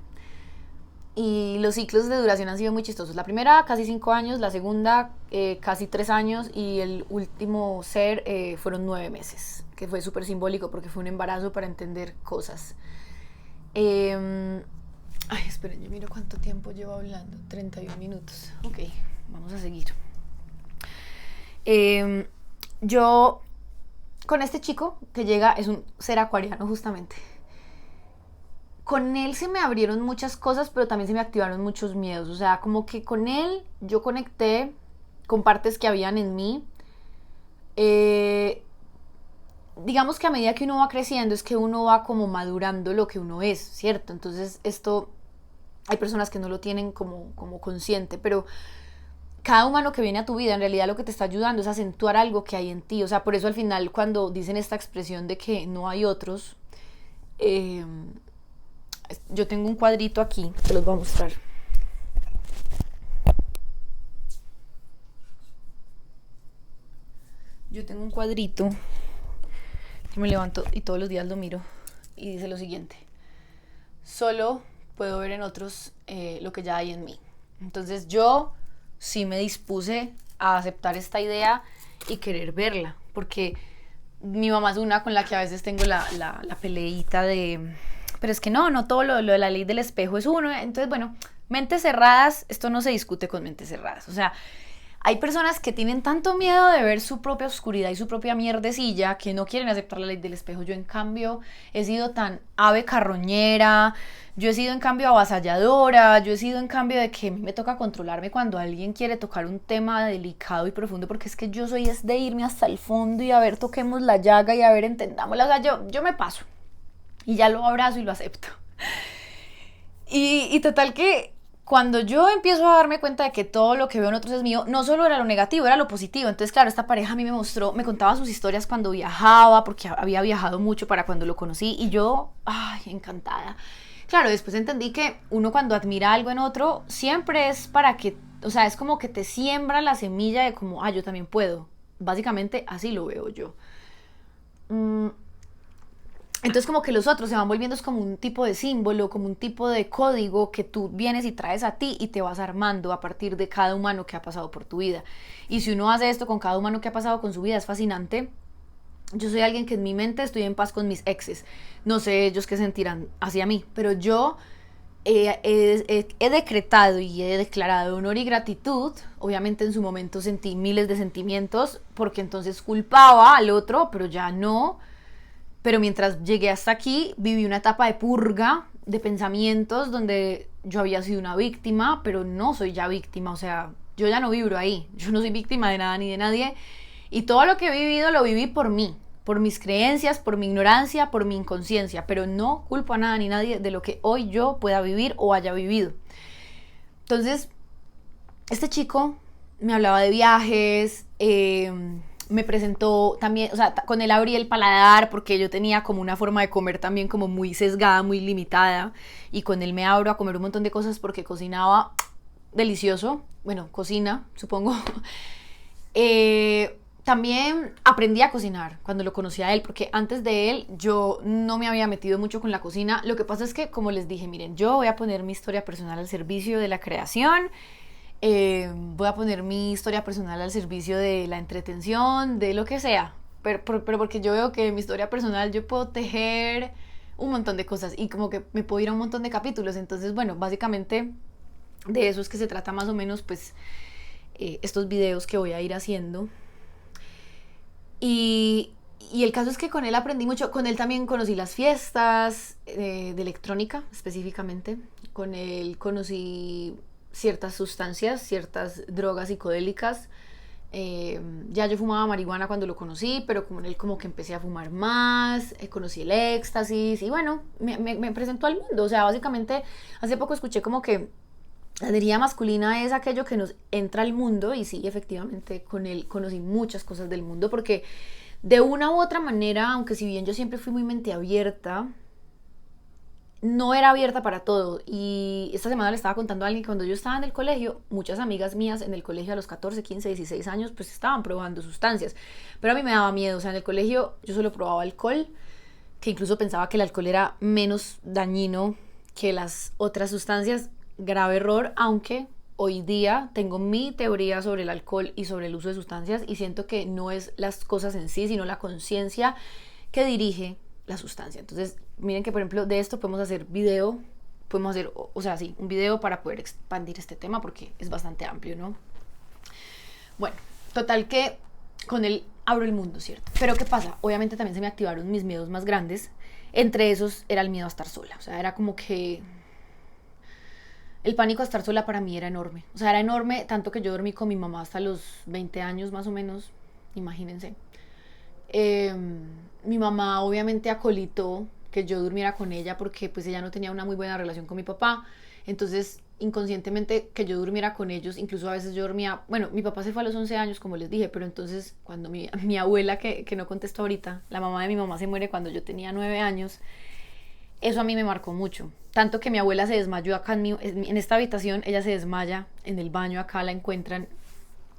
Y los ciclos de duración han sido muy chistosos. La primera casi 5 años, la segunda casi 3 años y el último ser fueron 9 meses, que fue súper simbólico porque fue un embarazo para entender cosas. Ay, esperen, yo miro cuánto tiempo llevo hablando. 31 minutos. Ok, vamos a seguir. Yo, con este chico que llega, es un ser acuariano justamente. Con él se me abrieron muchas cosas, pero también se me activaron muchos miedos. O sea, como que con él yo conecté con partes que habían en mí. Digamos que a medida que uno va creciendo es que uno va como madurando lo que uno es, ¿cierto? Entonces esto hay personas que no lo tienen como consciente, pero cada humano que viene a tu vida en realidad lo que te está ayudando es a acentuar algo que hay en ti. O sea, por eso al final cuando dicen esta expresión de que no hay otros, yo tengo un cuadrito aquí, te los voy a mostrar. Yo tengo un cuadrito que me levanto y todos los días lo miro y dice lo siguiente: solo puedo ver en otros lo que ya hay en mí. Entonces yo sí me dispuse a aceptar esta idea y querer verla, porque mi mamá es una con la que a veces tengo la peleita de, pero es que no todo lo de la ley del espejo es uno. Entonces, bueno, mentes cerradas, esto no se discute con mentes cerradas. O sea, hay personas que tienen tanto miedo de ver su propia oscuridad y su propia mierdecilla que no quieren aceptar la ley del espejo. Yo, en cambio, he sido tan ave carroñera, yo he sido, en cambio, avasalladora, yo he sido, en cambio, de que a mí me toca controlarme cuando alguien quiere tocar un tema delicado y profundo, porque es que yo soy es de irme hasta el fondo y a ver, toquemos la llaga y a ver, entendámosla. O sea, yo me paso y ya lo abrazo y lo acepto. Y total que cuando yo empiezo a darme cuenta de que todo lo que veo en otros es mío, no solo era lo negativo, era lo positivo. Entonces, claro, esta pareja a mí me contaba sus historias cuando viajaba, porque había viajado mucho para cuando lo conocí, y yo, ay, encantada. Claro, después entendí que uno cuando admira algo en otro, siempre es para que, o sea, es como que te siembra la semilla de como, yo también puedo. Básicamente así lo veo yo. Entonces como que los otros se van volviendo como un tipo de símbolo, como un tipo de código que tú vienes y traes a ti y te vas armando a partir de cada humano que ha pasado por tu vida. Y si uno hace esto con cada humano que ha pasado con su vida, es fascinante. Yo soy alguien que en mi mente estoy en paz con mis exes. No sé ellos qué sentirán hacia mí, pero yo he decretado y he declarado honor y gratitud. Obviamente en su momento sentí miles de sentimientos porque entonces culpaba al otro, pero ya no. Pero mientras llegué hasta aquí, viví una etapa de purga, de pensamientos, donde yo había sido una víctima, pero no soy ya víctima. O sea, yo ya no vibro ahí. Yo no soy víctima de nada ni de nadie. Y todo lo que he vivido lo viví por mí, por mis creencias, por mi ignorancia, por mi inconsciencia. Pero no culpo a nada ni nadie de lo que hoy yo pueda vivir o haya vivido. Entonces, este chico me hablaba de viajes, me presentó también, o sea, con él abrí el paladar porque yo tenía como una forma de comer también como muy sesgada, muy limitada, y con él me abro a comer un montón de cosas porque cocinaba delicioso, bueno, cocina, supongo. también aprendí a cocinar cuando lo conocí a él, porque antes de él yo no me había metido mucho con la cocina. Lo que pasa es que, como les dije, miren, yo voy a poner mi historia personal al servicio de la creación, voy a poner mi historia personal al servicio de la entretención, de lo que sea, pero porque yo veo que en mi historia personal yo puedo tejer un montón de cosas y como que me puedo ir a un montón de capítulos. Entonces, bueno, básicamente de eso es que se trata más o menos, pues, estos videos que voy a ir haciendo. Y, y el caso es que con él aprendí mucho. Con él también conocí las fiestas de electrónica específicamente. Con él conocí ciertas sustancias, ciertas drogas psicodélicas. Ya yo fumaba marihuana cuando lo conocí, pero con él como que empecé a fumar más, conocí el éxtasis y bueno, me presentó al mundo. O sea, básicamente hace poco escuché como que la energía masculina es aquello que nos entra al mundo y sí, efectivamente con él conocí muchas cosas del mundo porque de una u otra manera, aunque si bien yo siempre fui muy mente abierta, no era abierta para todo. Y esta semana le estaba contando a alguien que cuando yo estaba en el colegio, muchas amigas mías en el colegio a los 14, 15, 16 años, pues estaban probando sustancias. Pero a mí me daba miedo. O sea, en el colegio yo solo probaba alcohol, que incluso pensaba que el alcohol era menos dañino que las otras sustancias. Grave error, aunque hoy día tengo mi teoría sobre el alcohol y sobre el uso de sustancias y siento que no es las cosas en sí, sino la conciencia que dirige la sustancia. Entonces, miren que por ejemplo de esto podemos hacer video, podemos hacer, o sea, sí, un video para poder expandir este tema porque es bastante amplio, ¿no? Bueno, total que con él abro el mundo, ¿cierto? Pero ¿qué pasa? Obviamente también se me activaron mis miedos más grandes. Entre esos era el miedo a estar sola. O sea, era como que el pánico a estar sola para mí era enorme. O sea, era enorme, tanto que yo dormí con mi mamá hasta los 20 años más o menos, imagínense. Eh, Mi mamá obviamente acolitó que yo durmiera con ella porque pues ella no tenía una muy buena relación con mi papá. Entonces, inconscientemente que yo durmiera con ellos, incluso a veces yo dormía, bueno, mi papá se fue a los 11 años, como les dije, pero entonces cuando mi abuela, que no contesto ahorita, la mamá de mi mamá se muere cuando yo tenía 9 años, eso a mí me marcó mucho. Tanto que mi abuela se desmayó acá en esta habitación, ella se desmaya en el baño, acá la encuentran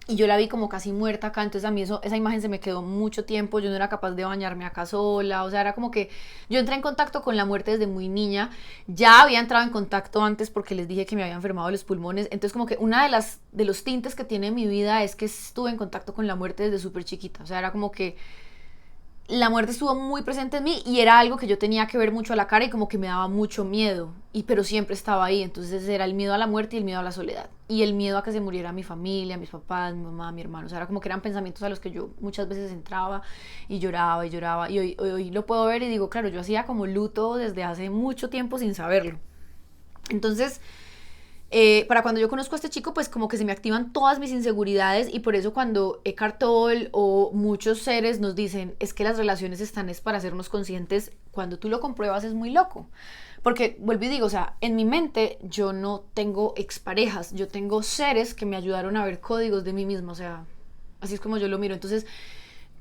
y yo la vi como casi muerta acá, entonces a mí esa imagen se me quedó mucho tiempo, yo no era capaz de bañarme acá sola, o sea, era como que yo entré en contacto con la muerte desde muy niña, ya había entrado en contacto antes porque les dije que me había enfermado los pulmones, entonces como que una de los tintes que tiene mi vida es que estuve en contacto con la muerte desde súper chiquita, o sea, era como que la muerte estuvo muy presente en mí y era algo que yo tenía que ver mucho a la cara y como que me daba mucho miedo, y pero siempre estaba ahí. Entonces era el miedo a la muerte y el miedo a la soledad y el miedo a que se muriera mi familia, mis papás, mi mamá, mi hermano. O sea, era como que eran pensamientos a los que yo muchas veces entraba y lloraba y lloraba, y hoy lo puedo ver y digo, claro, yo hacía como luto desde hace mucho tiempo sin saberlo. Entonces, para cuando yo conozco a este chico, pues como que se me activan todas mis inseguridades, y por eso cuando Eckhart Tolle o muchos seres nos dicen es que las relaciones están es para hacernos conscientes, cuando tú lo compruebas es muy loco. Porque vuelvo y digo, o sea, en mi mente yo no tengo exparejas, yo tengo seres que me ayudaron a ver códigos de mí mismo, o sea, así es como yo lo miro. Entonces,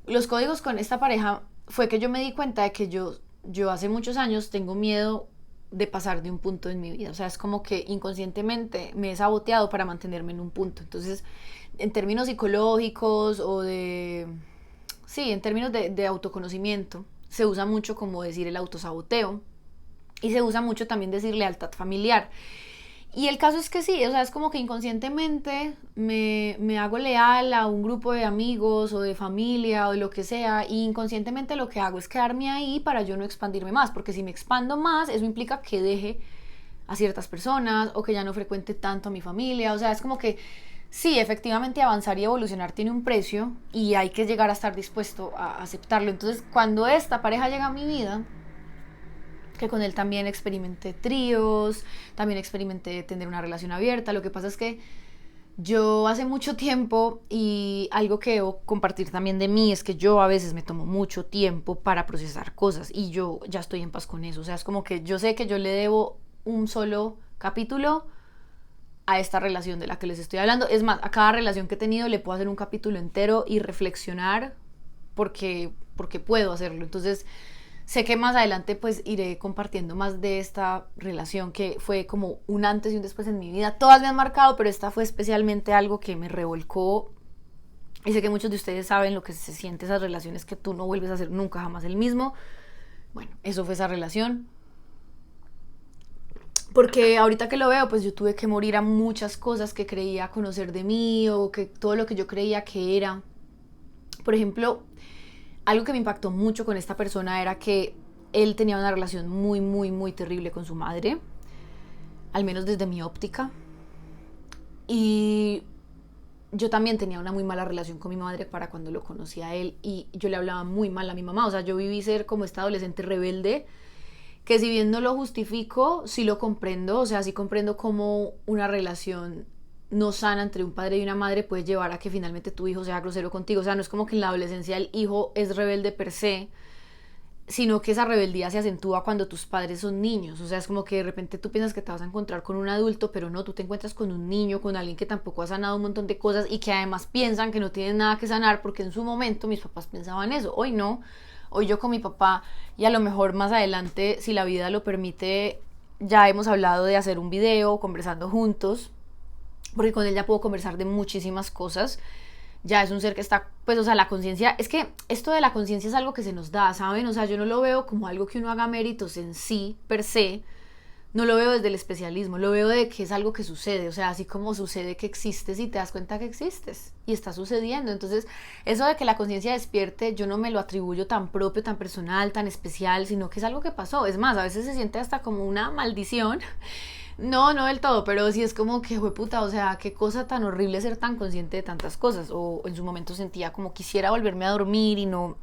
los códigos con esta pareja fue que yo me di cuenta de que yo hace muchos años tengo miedo de pasar de un punto en mi vida. O sea, es como que inconscientemente me he saboteado para mantenerme en un punto. Entonces, en términos psicológicos o de... Sí, en términos de autoconocimiento, se usa mucho como decir el autosaboteo y se usa mucho también decir lealtad familiar. Y el caso es que sí, o sea, es como que inconscientemente me hago leal a un grupo de amigos o de familia o de lo que sea, y inconscientemente lo que hago es quedarme ahí para yo no expandirme más, porque si me expando más, eso implica que deje a ciertas personas o que ya no frecuente tanto a mi familia. O sea, es como que sí, efectivamente avanzar y evolucionar tiene un precio y hay que llegar a estar dispuesto a aceptarlo. Entonces, cuando esta pareja llega a mi vida, que con él también experimenté tríos, también experimenté tener una relación abierta. Lo que pasa es que yo hace mucho tiempo, y algo que debo compartir también de mí, es que yo a veces me tomo mucho tiempo para procesar cosas y yo ya estoy en paz con eso. O sea, es como que yo sé que yo le debo un solo capítulo a esta relación de la que les estoy hablando. Es más, a cada relación que he tenido le puedo hacer un capítulo entero y reflexionar porque puedo hacerlo. Entonces, sé que más adelante pues iré compartiendo más de esta relación que fue como un antes y un después en mi vida. Todas me han marcado, pero esta fue especialmente algo que me revolcó Y sé que muchos de ustedes saben lo que se siente esas relaciones que tú no vuelves a ser nunca jamás el mismo. Bueno, eso fue esa relación. Porque ahorita que lo veo, pues yo tuve que morir a muchas cosas que creía conocer de mí o que todo lo que yo creía que era. Por ejemplo, algo que me impactó mucho con esta persona era que él tenía una relación muy, muy, muy terrible con su madre, al menos desde mi óptica. Y yo también tenía una muy mala relación con mi madre para cuando lo conocí a él y yo le hablaba muy mal a mi mamá. O sea, yo viví ser como esta adolescente rebelde que si bien no lo justifico, sí lo comprendo. O sea, sí comprendo cómo una relación no sana entre un padre y una madre puede llevar a que finalmente tu hijo sea grosero contigo. O sea, no es como que en la adolescencia el hijo es rebelde per se, sino que esa rebeldía se acentúa cuando tus padres son niños. O sea, es como que de repente tú piensas que te vas a encontrar con un adulto, pero no, tú te encuentras con un niño, con alguien que tampoco ha sanado un montón de cosas y que además piensan que no tienen nada que sanar, porque en su momento mis papás pensaban eso. Hoy no, hoy yo con mi papá, y a lo mejor más adelante, si la vida lo permite, ya hemos hablado de hacer un video conversando juntos, porque con él ya puedo conversar de muchísimas cosas. Ya es un ser que está, pues, o sea, la conciencia, es que esto de la conciencia es algo que se nos da, ¿saben? O sea, yo no lo veo como algo que uno haga méritos en sí, per se, no lo veo desde el especialismo, lo veo de que es algo que sucede, o sea, así como sucede que existes y te das cuenta que existes y está sucediendo. Entonces, eso de que la conciencia despierte, yo no me lo atribuyo tan propio, tan personal, tan especial, sino que es algo que pasó. Es más, a veces se siente hasta como una maldición. No, no del todo, pero sí es como que, puta, o sea, qué cosa tan horrible ser tan consciente de tantas cosas. O en su momento sentía como quisiera volverme a dormir y no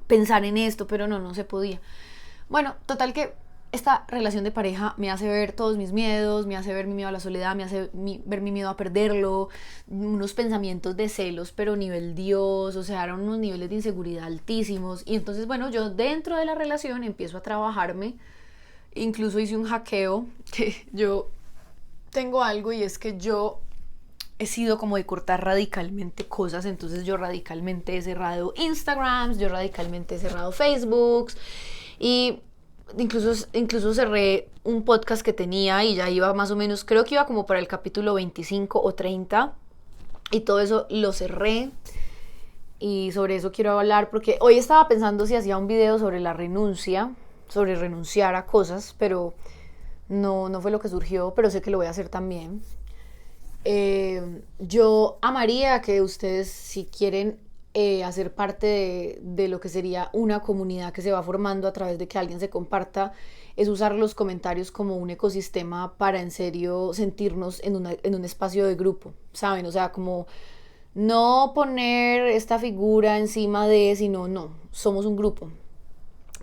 pensar en esto, pero no, no se podía. Bueno, total que esta relación de pareja me hace ver todos mis miedos, me hace ver mi miedo a la soledad, me hace ver mi miedo a perderlo, unos pensamientos de celos, pero nivel Dios, o sea, eran unos niveles de inseguridad altísimos. Y entonces, bueno, yo dentro de la relación empiezo a trabajarme. Incluso hice un hackeo, que yo tengo algo y es que yo he sido como de cortar radicalmente cosas. Entonces yo radicalmente he cerrado Instagrams, yo radicalmente he cerrado Facebooks y incluso cerré un podcast que tenía y ya iba más o menos, creo que iba como para el capítulo 25 o 30 y todo eso lo cerré. Y sobre eso quiero hablar porque hoy estaba pensando si hacía un video sobre la renuncia, sobre renunciar a cosas, pero no fue lo que surgió, pero sé que lo voy a hacer también. Yo amaría que ustedes, si quieren hacer parte de lo que sería una comunidad que se va formando a través de que alguien se comparta, es usar los comentarios como un ecosistema para en serio sentirnos en un espacio de grupo, ¿saben? O sea, como no poner esta figura encima de, sino no, somos un grupo.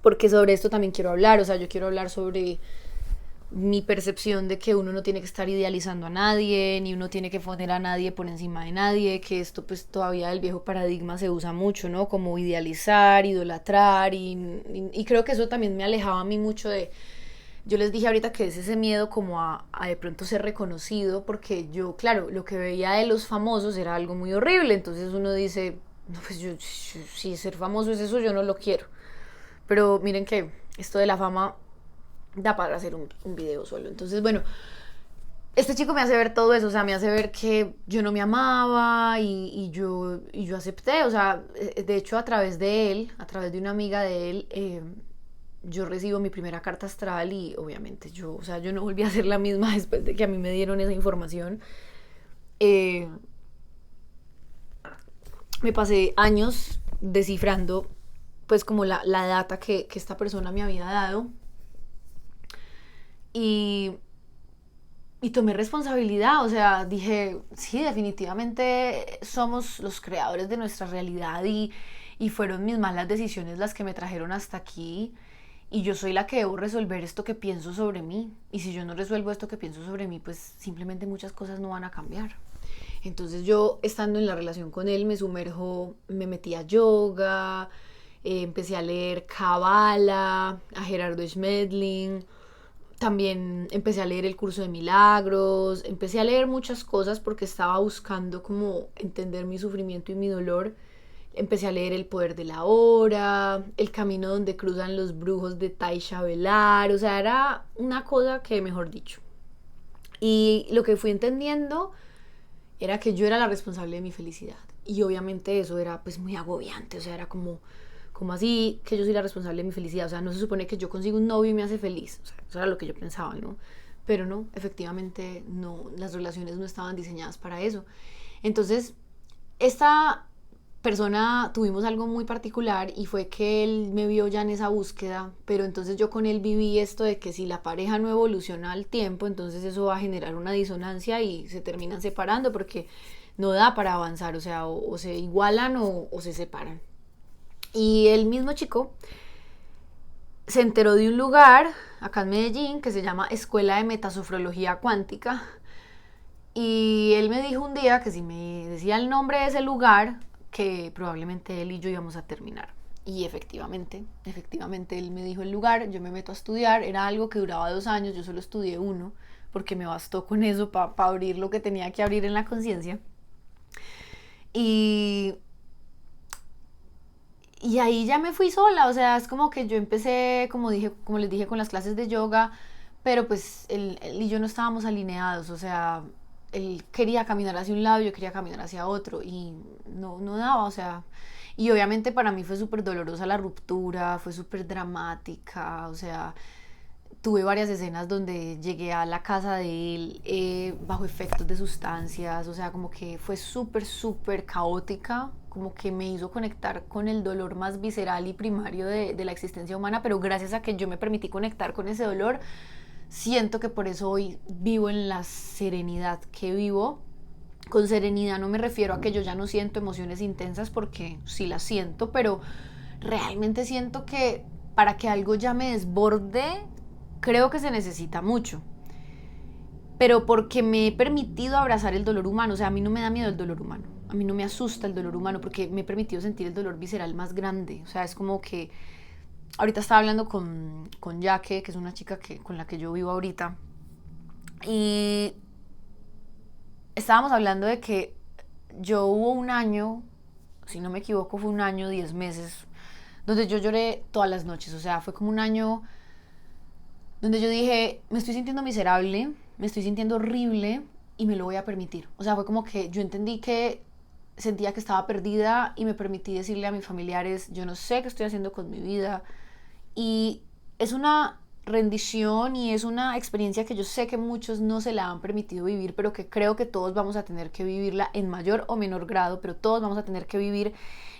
Porque sobre esto también quiero hablar, o sea, yo quiero hablar sobre mi percepción de que uno no tiene que estar idealizando a nadie, ni uno tiene que poner a nadie por encima de nadie, que esto pues todavía el viejo paradigma se usa mucho, ¿no? Como idealizar, idolatrar, y creo que eso también me alejaba a mí mucho de... Yo les dije ahorita que es ese miedo como a de pronto ser reconocido, porque yo, claro, lo que veía de los famosos era algo muy horrible, entonces uno dice, no, pues yo, si ser famoso es eso, yo no lo quiero. Pero miren que esto de la fama da para hacer un video solo. Entonces, bueno, este chico me hace ver todo eso, o sea, me hace ver que yo no me amaba y yo acepté, o sea, de hecho a través de él, a través de una amiga de él, yo recibo mi primera carta astral y obviamente yo, o sea, yo no volví a ser la misma después de que a mí me dieron esa información. Eh, Me pasé años descifrando pues como la data que esta persona me había dado y y tomé responsabilidad, o sea, dije, sí, definitivamente somos los creadores de nuestra realidad y fueron mis malas decisiones las que me trajeron hasta aquí y yo soy la que debo resolver esto que pienso sobre mí y si yo no resuelvo esto que pienso sobre mí, pues simplemente muchas cosas no van a cambiar. Entonces yo, estando en la relación con él, me sumerjo, me metí a yoga, empecé a leer Kabbalah, a Gerardo Schmedling, también empecé a leer el curso de milagros, empecé a leer muchas cosas porque estaba buscando como entender mi sufrimiento y mi dolor. Empecé a leer El poder de la hora, El camino donde cruzan los brujos de Taisha Velar, o sea, era una cosa que, mejor dicho. Y lo que fui entendiendo era que yo era la responsable de mi felicidad. Y obviamente eso era pues muy agobiante, o sea, era como así que yo soy la responsable de mi felicidad, o sea, no se supone que yo consigo un novio y me hace feliz, o sea, eso era lo que yo pensaba, ¿no? Pero no, efectivamente no, las relaciones no estaban diseñadas para eso. Entonces, esta persona tuvimos algo muy particular y fue que él me vio ya en esa búsqueda, pero entonces yo con él viví esto de que si la pareja no evoluciona al tiempo, entonces eso va a generar una disonancia y se terminan separando porque no da para avanzar, o sea, o se igualan o se separan. Y el mismo chico se enteró de un lugar acá en Medellín que se llama Escuela de Metasofrología Cuántica. Y él me dijo un día que si me decía el nombre de ese lugar, que probablemente él y yo íbamos a terminar. Y efectivamente él me dijo el lugar, yo me meto a estudiar, era algo que duraba 2 años, yo solo estudié uno, porque me bastó con eso para abrir lo que tenía que abrir en la conciencia. Y y ahí ya me fui sola, o sea, es como que yo empecé, como les dije, con las clases de yoga, pero pues él y yo no estábamos alineados, o sea, él quería caminar hacia un lado, yo quería caminar hacia otro y no daba, o sea, y obviamente para mí fue súper dolorosa la ruptura, fue súper dramática, o sea, tuve varias escenas donde llegué a la casa de él bajo efectos de sustancias, o sea, como que fue súper caótica, como que me hizo conectar con el dolor más visceral y primario de la existencia humana, pero gracias a que yo me permití conectar con ese dolor, siento que por eso hoy vivo en la serenidad que vivo. Con serenidad no me refiero a que yo ya no siento emociones intensas, porque sí las siento, pero realmente siento que para que algo ya me desborde, creo que se necesita mucho. Pero porque me he permitido abrazar el dolor humano, o sea, a mí no me da miedo el dolor humano, a mí no me asusta el dolor humano, porque me he permitido sentir el dolor visceral más grande, o sea, es como que ahorita estaba hablando con Yaque, que es una chica con la que yo vivo ahorita, y estábamos hablando de que yo hubo un año, si no me equivoco fue un año, 10 meses, donde yo lloré todas las noches, o sea, fue como un año donde yo dije, me estoy sintiendo miserable, me estoy sintiendo horrible y me lo voy a permitir. O sea, fue como que yo entendí que sentía que estaba perdida y me permití decirle a mis familiares, yo no sé qué estoy haciendo con mi vida. Y es una rendición y es una experiencia que yo sé que muchos no se la han permitido vivir, pero que creo que todos vamos a tener que vivirla en mayor o menor grado, pero todos vamos a tener que vivir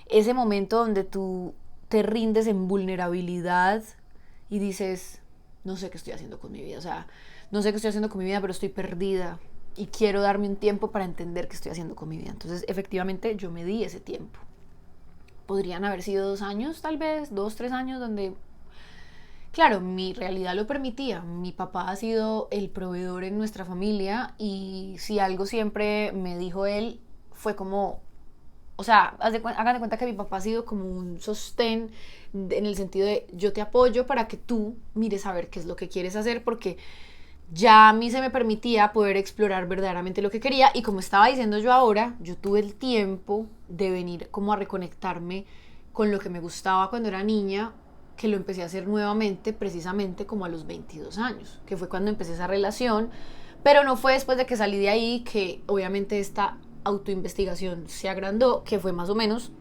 ese momento donde tú te rindes en vulnerabilidad y dices, no sé qué estoy haciendo con mi vida, o sea, no sé qué estoy haciendo con mi vida, pero estoy perdida y quiero darme un tiempo para entender qué estoy haciendo con mi vida. Entonces, efectivamente, yo me di ese tiempo. Podrían haber sido 2 años, tal vez, 2, 3 años, donde, claro, mi realidad lo permitía. Mi papá ha sido el proveedor en nuestra familia y si algo siempre me dijo él fue como, o sea, hagan de cuenta que mi papá ha sido como un sostén en el sentido de yo te apoyo para que tú mires a ver qué es lo que quieres hacer, porque ya a mí se me permitía poder explorar verdaderamente lo que quería y como estaba diciendo yo ahora, yo tuve el tiempo de venir como a reconectarme con lo que me gustaba cuando era niña, que lo empecé a hacer nuevamente precisamente como a los 22 años, que fue cuando empecé esa relación, pero no fue después de que salí de ahí que obviamente esta autoinvestigación se agrandó, que fue más o menos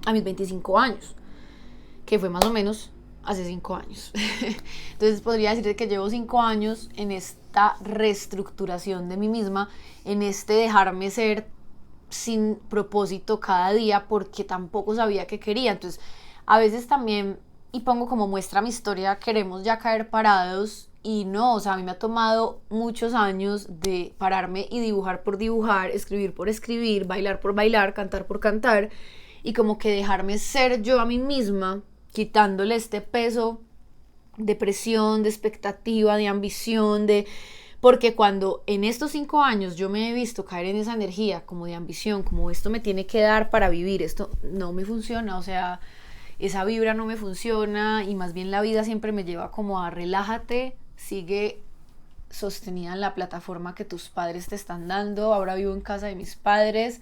a mis 25 años, que fue más o menos hace 5 años. Entonces podría decir que llevo 5 años en esta reestructuración de mí misma, en este dejarme ser sin propósito cada día porque tampoco sabía qué quería. Entonces a veces también, y pongo como muestra mi historia, queremos ya caer parados y no, o sea, a mí me ha tomado muchos años de pararme y dibujar por dibujar, escribir por escribir, bailar por bailar, cantar por cantar y como que dejarme ser yo a mí misma, quitándole este peso de presión, de expectativa, de ambición, de... Porque cuando en estos 5 años yo me he visto caer en esa energía como de ambición, como esto me tiene que dar para vivir, esto no me funciona, o sea, esa vibra no me funciona y más bien la vida siempre me lleva como a relájate, sigue sostenida en la plataforma que tus padres te están dando, ahora vivo en casa de mis padres,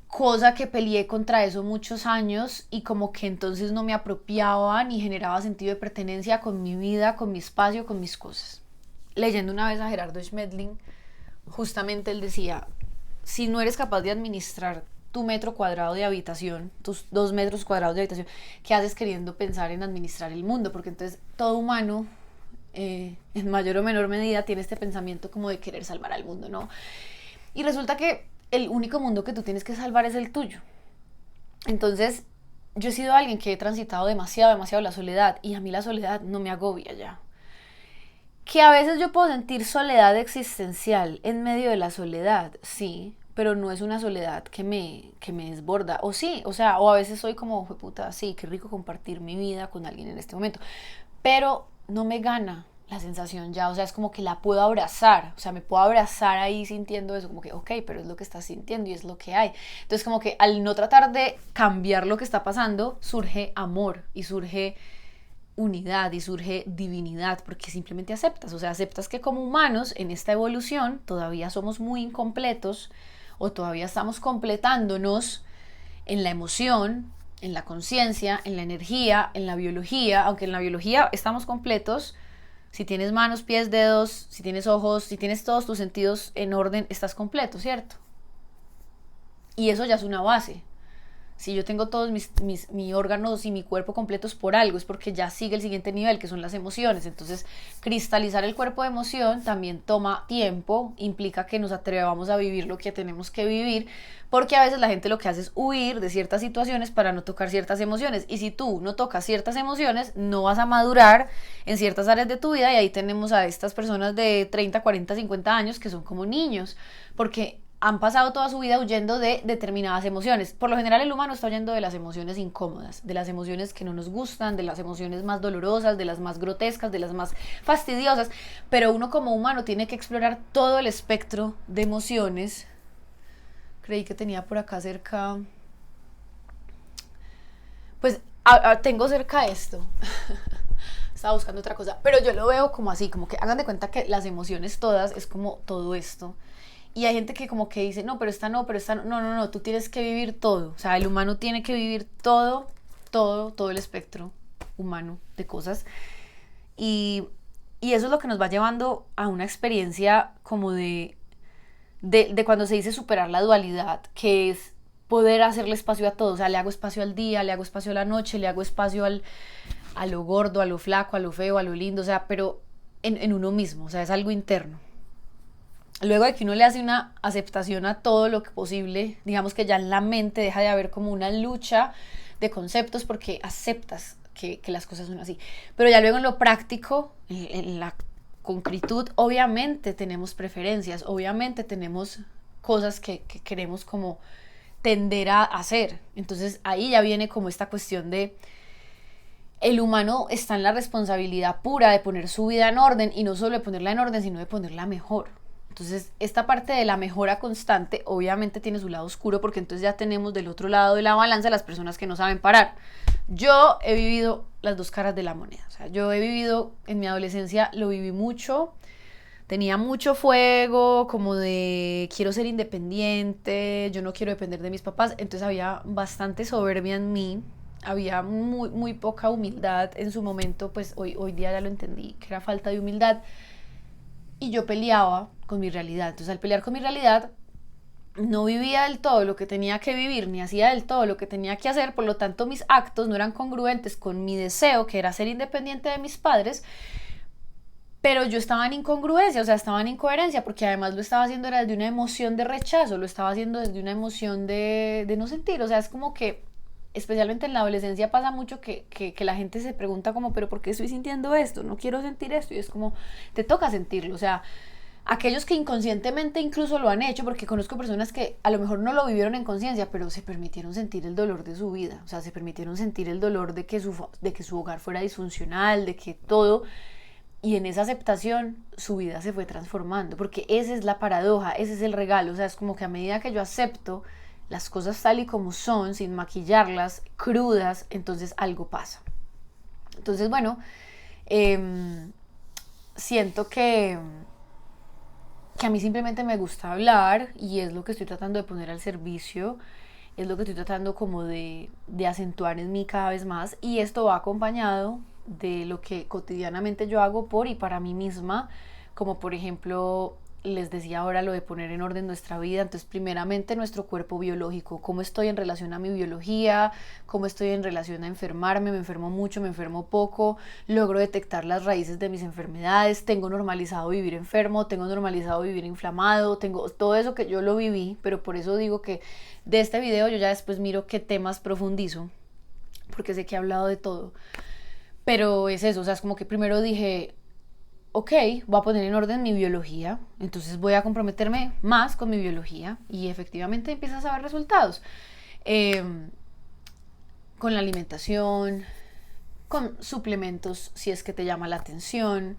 cosa que peleé contra eso muchos años y como que entonces no me apropiaba ni generaba sentido de pertenencia con mi vida, con mi espacio, con mis cosas. Leyendo una vez a Gerardo Schmedling, justamente él decía, si no eres capaz de administrar tu metro cuadrado de habitación, tus 2 metros cuadrados de habitación, ¿qué haces queriendo pensar en administrar el mundo? Porque entonces todo humano, en mayor o menor medida, tiene este pensamiento como de querer salvar al mundo, ¿no? Y resulta que el único mundo que tú tienes que salvar es el tuyo. Entonces, yo he sido alguien que he transitado demasiado, demasiado la soledad, y a mí la soledad no me agobia ya. Que a veces yo puedo sentir soledad existencial en medio de la soledad, sí, pero no es una soledad que me desborda. O sí, o sea, o a veces soy como, puta, sí, qué rico compartir mi vida con alguien en este momento. Pero no me gana la sensación ya, o sea, es como que la puedo abrazar, o sea, me puedo abrazar ahí sintiendo eso, como que, ok, pero es lo que estás sintiendo y es lo que hay. Entonces, como que al no tratar de cambiar lo que está pasando, surge amor y surge unidad y surge divinidad, porque simplemente aceptas, o sea, aceptas que como humanos en esta evolución todavía somos muy incompletos o todavía estamos completándonos en la emoción, en la conciencia, en la energía, en la biología, aunque en la biología estamos completos. Si tienes manos, pies, dedos, si tienes ojos, si tienes todos tus sentidos en orden, estás completo, ¿cierto? Y eso ya es una base. Si yo tengo todos mis órganos y mi cuerpo completos por algo, es porque ya sigue el siguiente nivel, que son las emociones. Entonces, cristalizar el cuerpo de emoción también toma tiempo, implica que nos atrevamos a vivir lo que tenemos que vivir, porque a veces la gente lo que hace es huir de ciertas situaciones para no tocar ciertas emociones. Y si tú no tocas ciertas emociones, no vas a madurar en ciertas áreas de tu vida, y ahí tenemos a estas personas de 30, 40, 50 años que son como niños, porque han pasado toda su vida huyendo de determinadas emociones. Por lo general el humano está huyendo de las emociones incómodas, de las emociones que no nos gustan, de las emociones más dolorosas, de las más grotescas, de las más fastidiosas, pero uno como humano tiene que explorar todo el espectro de emociones. Creí que tenía por acá cerca, pues tengo cerca esto. Estaba buscando otra cosa, pero yo lo veo como así, como que hagan de cuenta que las emociones todas es como todo esto. Y hay gente que como que dice, no, pero esta no, pero esta no, no, no, no, tú tienes que vivir todo. O sea, el humano tiene que vivir todo, todo, todo el espectro humano de cosas. Y, y eso es lo que nos va llevando a una experiencia como de cuando se dice superar la dualidad, que es poder hacerle espacio a todo. O sea, le hago espacio al día, le hago espacio a la noche, le hago espacio a lo gordo, a lo flaco, a lo feo, a lo lindo. O sea, pero en uno mismo, o sea, es algo interno. Luego de que uno le hace una aceptación a todo lo que posible, digamos que ya en la mente deja de haber como una lucha de conceptos porque aceptas que las cosas son así. Pero ya luego en lo práctico, en la concretud, obviamente tenemos preferencias, obviamente tenemos cosas que queremos como tender a hacer. Entonces ahí ya viene como esta cuestión de el humano está en la responsabilidad pura de poner su vida en orden, y no solo de ponerla en orden, sino de ponerla mejor. Entonces, esta parte de la mejora constante obviamente tiene su lado oscuro, porque entonces ya tenemos del otro lado de la balanza las personas que no saben parar. Yo he vivido las dos caras de la moneda. O sea, yo he vivido, en mi adolescencia lo viví mucho, tenía mucho fuego, como de quiero ser independiente, yo no quiero depender de mis papás. Entonces había bastante soberbia en mí, había muy, muy poca humildad en su momento. Pues hoy día ya lo entendí, que era falta de humildad. Y yo peleaba con mi realidad. Entonces, al pelear con mi realidad, no vivía del todo lo que tenía que vivir, ni hacía del todo lo que tenía que hacer. Por lo tanto, mis actos no eran congruentes con mi deseo, que era ser independiente de mis padres. Pero yo estaba en incongruencia, o sea, estaba en incoherencia, porque además lo estaba haciendo era desde una emoción de rechazo, lo estaba haciendo desde una emoción de no sentir. O sea, es como que especialmente en la adolescencia pasa mucho que la gente se pregunta como, pero ¿por qué estoy sintiendo esto? No quiero sentir esto. Y es como, te toca sentirlo. O sea, aquellos que inconscientemente incluso lo han hecho, porque conozco personas que a lo mejor no lo vivieron en conciencia, pero se permitieron sentir el dolor de su vida. O sea, se permitieron sentir el dolor de que su hogar fuera disfuncional, de que todo. Y en esa aceptación su vida se fue transformando, porque esa es la paradoja, ese es el regalo. O sea, es como que a medida que yo acepto las cosas tal y como son, sin maquillarlas, crudas, entonces algo pasa. Entonces, bueno, siento que a mí simplemente me gusta hablar, y es lo que estoy tratando de poner al servicio, es lo que estoy tratando como de acentuar en mí cada vez más, y esto va acompañado de lo que cotidianamente yo hago por y para mí misma, como por ejemplo les decía ahora lo de poner en orden nuestra vida. Entonces, primeramente nuestro cuerpo biológico, cómo estoy en relación a mi biología, cómo estoy en relación a enfermarme, me enfermo mucho, me enfermo poco, logro detectar las raíces de mis enfermedades, tengo normalizado vivir enfermo, tengo normalizado vivir inflamado, tengo todo eso que yo lo viví, pero por eso digo que de este video yo ya después miro qué temas profundizo, porque sé que he hablado de todo. Pero es eso, o sea, es como que primero dije, ok, voy a poner en orden mi biología, entonces voy a comprometerme más con mi biología y efectivamente empiezas a ver resultados. Eh, con la alimentación, con suplementos si es que te llama la atención,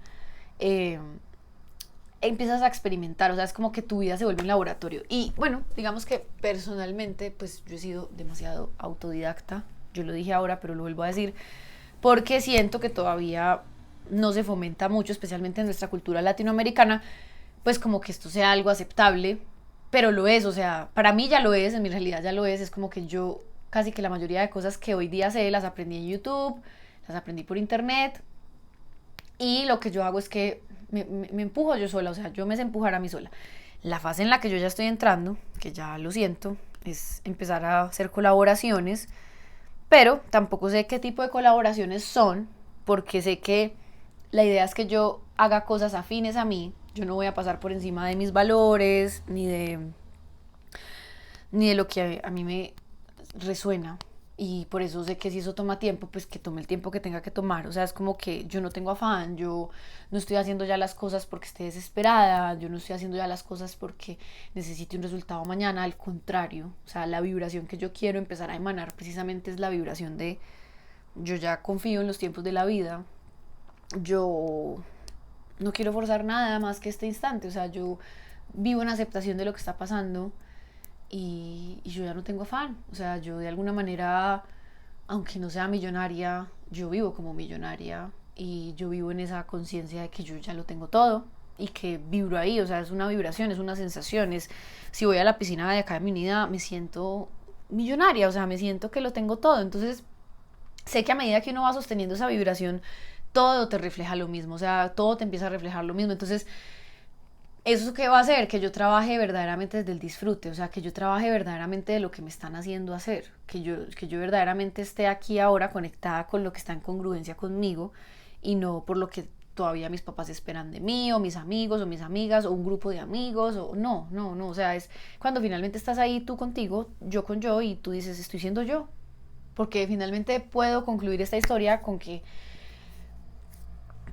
eh, empiezas a experimentar, o sea, es como que tu vida se vuelve un laboratorio. Y bueno, digamos que personalmente, pues yo he sido demasiado autodidacta, yo lo dije ahora, pero lo vuelvo a decir, porque siento que todavía no se fomenta mucho, especialmente en nuestra cultura latinoamericana, pues como que esto sea algo aceptable, pero lo es, o sea, para mí ya lo es, en mi realidad ya lo es como que yo casi que la mayoría de cosas que hoy día sé las aprendí en YouTube, las aprendí por internet, y lo que yo hago es que me empujo yo sola, o sea, yo me sé empujar a mí sola. La fase en la que yo ya estoy entrando, que ya lo siento, es empezar a hacer colaboraciones, pero tampoco sé qué tipo de colaboraciones son, porque sé que la idea es que yo haga cosas afines a mí, yo no voy a pasar por encima de mis valores, ni de lo que a mí me resuena. Y por eso sé que si eso toma tiempo, pues que tome el tiempo que tenga que tomar. O sea, es como que yo no tengo afán, yo no estoy haciendo ya las cosas porque esté desesperada, yo no estoy haciendo ya las cosas porque necesite un resultado mañana, al contrario. O sea, la vibración que yo quiero empezar a emanar precisamente es la vibración de yo ya confío en los tiempos de la vida, yo no quiero forzar nada más que este instante, o sea, yo vivo en aceptación de lo que está pasando y yo ya no tengo afán, o sea, yo de alguna manera, aunque no sea millonaria, yo vivo como millonaria y yo vivo en esa conciencia de que yo ya lo tengo todo y que vibro ahí, o sea, es una vibración, es una sensación, es si voy a la piscina de acá de mi unidad me siento millonaria, o sea, me siento que lo tengo todo, entonces sé que a medida que uno va sosteniendo esa vibración, todo te refleja lo mismo, o sea, todo te empieza a reflejar lo mismo, entonces ¿eso qué va a hacer? Que yo trabaje verdaderamente desde el disfrute, o sea, que yo trabaje verdaderamente de lo que me están haciendo hacer, que yo verdaderamente esté aquí ahora conectada con lo que está en congruencia conmigo y no por lo que todavía mis papás esperan de mí, o mis amigos, o mis amigas, o un grupo de amigos, o no, no, no, o sea, es cuando finalmente estás ahí tú contigo, yo con yo, y tú dices, estoy siendo yo, porque finalmente puedo concluir esta historia con que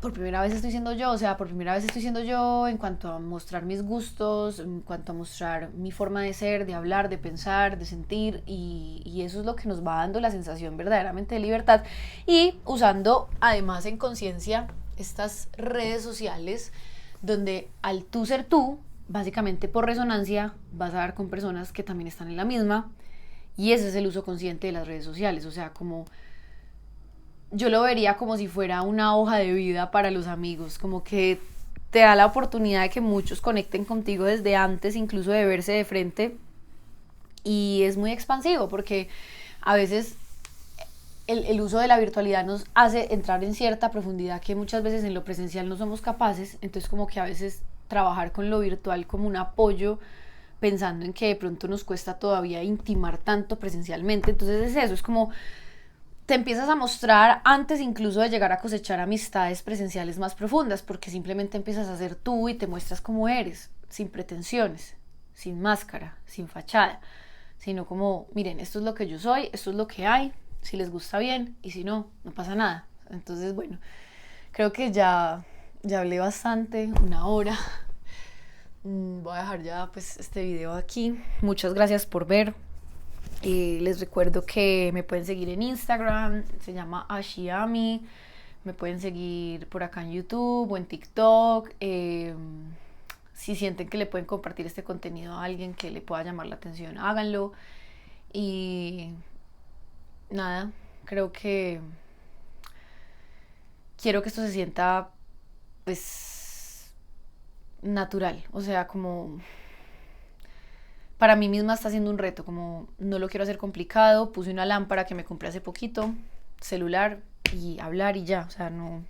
por primera vez estoy siendo yo, o sea, por primera vez estoy siendo yo en cuanto a mostrar mis gustos, en cuanto a mostrar mi forma de ser, de hablar, de pensar, de sentir, y eso es lo que nos va dando la sensación verdaderamente de libertad, y usando además en conciencia estas redes sociales, donde al tú ser tú, básicamente por resonancia, vas a dar con personas que también están en la misma, y ese es el uso consciente de las redes sociales, o sea, como yo lo vería como si fuera una hoja de vida para los amigos, como que te da la oportunidad de que muchos conecten contigo desde antes, incluso de verse de frente, y es muy expansivo porque a veces el uso de la virtualidad nos hace entrar en cierta profundidad que muchas veces en lo presencial no somos capaces, entonces como que a veces trabajar con lo virtual como un apoyo pensando en que de pronto nos cuesta todavía intimar tanto presencialmente, entonces es eso, es como te empiezas a mostrar antes incluso de llegar a cosechar amistades presenciales más profundas, porque simplemente empiezas a ser tú y te muestras como eres, sin pretensiones, sin máscara, sin fachada, sino como, miren, esto es lo que yo soy, esto es lo que hay, si les gusta bien y si no, no pasa nada. Entonces, bueno, creo que ya hablé bastante, una hora. Voy a dejar ya pues este video aquí. Muchas gracias por ver. Les recuerdo que me pueden seguir en Instagram, se llama Ashiami, me pueden seguir por acá en YouTube o en TikTok. Si sienten que le pueden compartir este contenido a alguien que le pueda llamar la atención, háganlo. Y nada, creo que quiero que esto se sienta pues natural, o sea, como para mí misma está siendo un reto, como no lo quiero hacer complicado, puse una lámpara que me compré hace poquito, celular y hablar y ya, o sea, no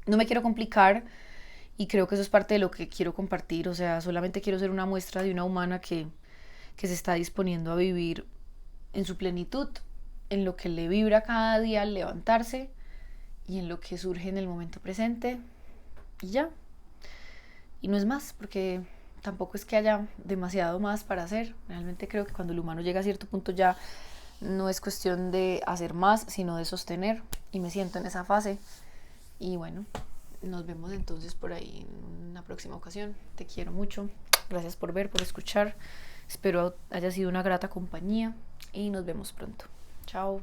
me quiero complicar Y creo que eso es parte de lo que quiero compartir, o sea, solamente quiero ser una muestra de una humana que se está disponiendo a vivir en su plenitud, en lo que le vibra cada día al levantarse y en lo que surge en el momento presente y ya. Y no es más, porque tampoco es que haya demasiado más para hacer. Realmente creo que cuando el humano llega a cierto punto ya no es cuestión de hacer más, sino de sostener. Y me siento en esa fase. Y bueno, nos vemos entonces por ahí en una próxima ocasión. Te quiero mucho. Gracias por ver, por escuchar. Espero haya sido una grata compañía y nos vemos pronto. Chao.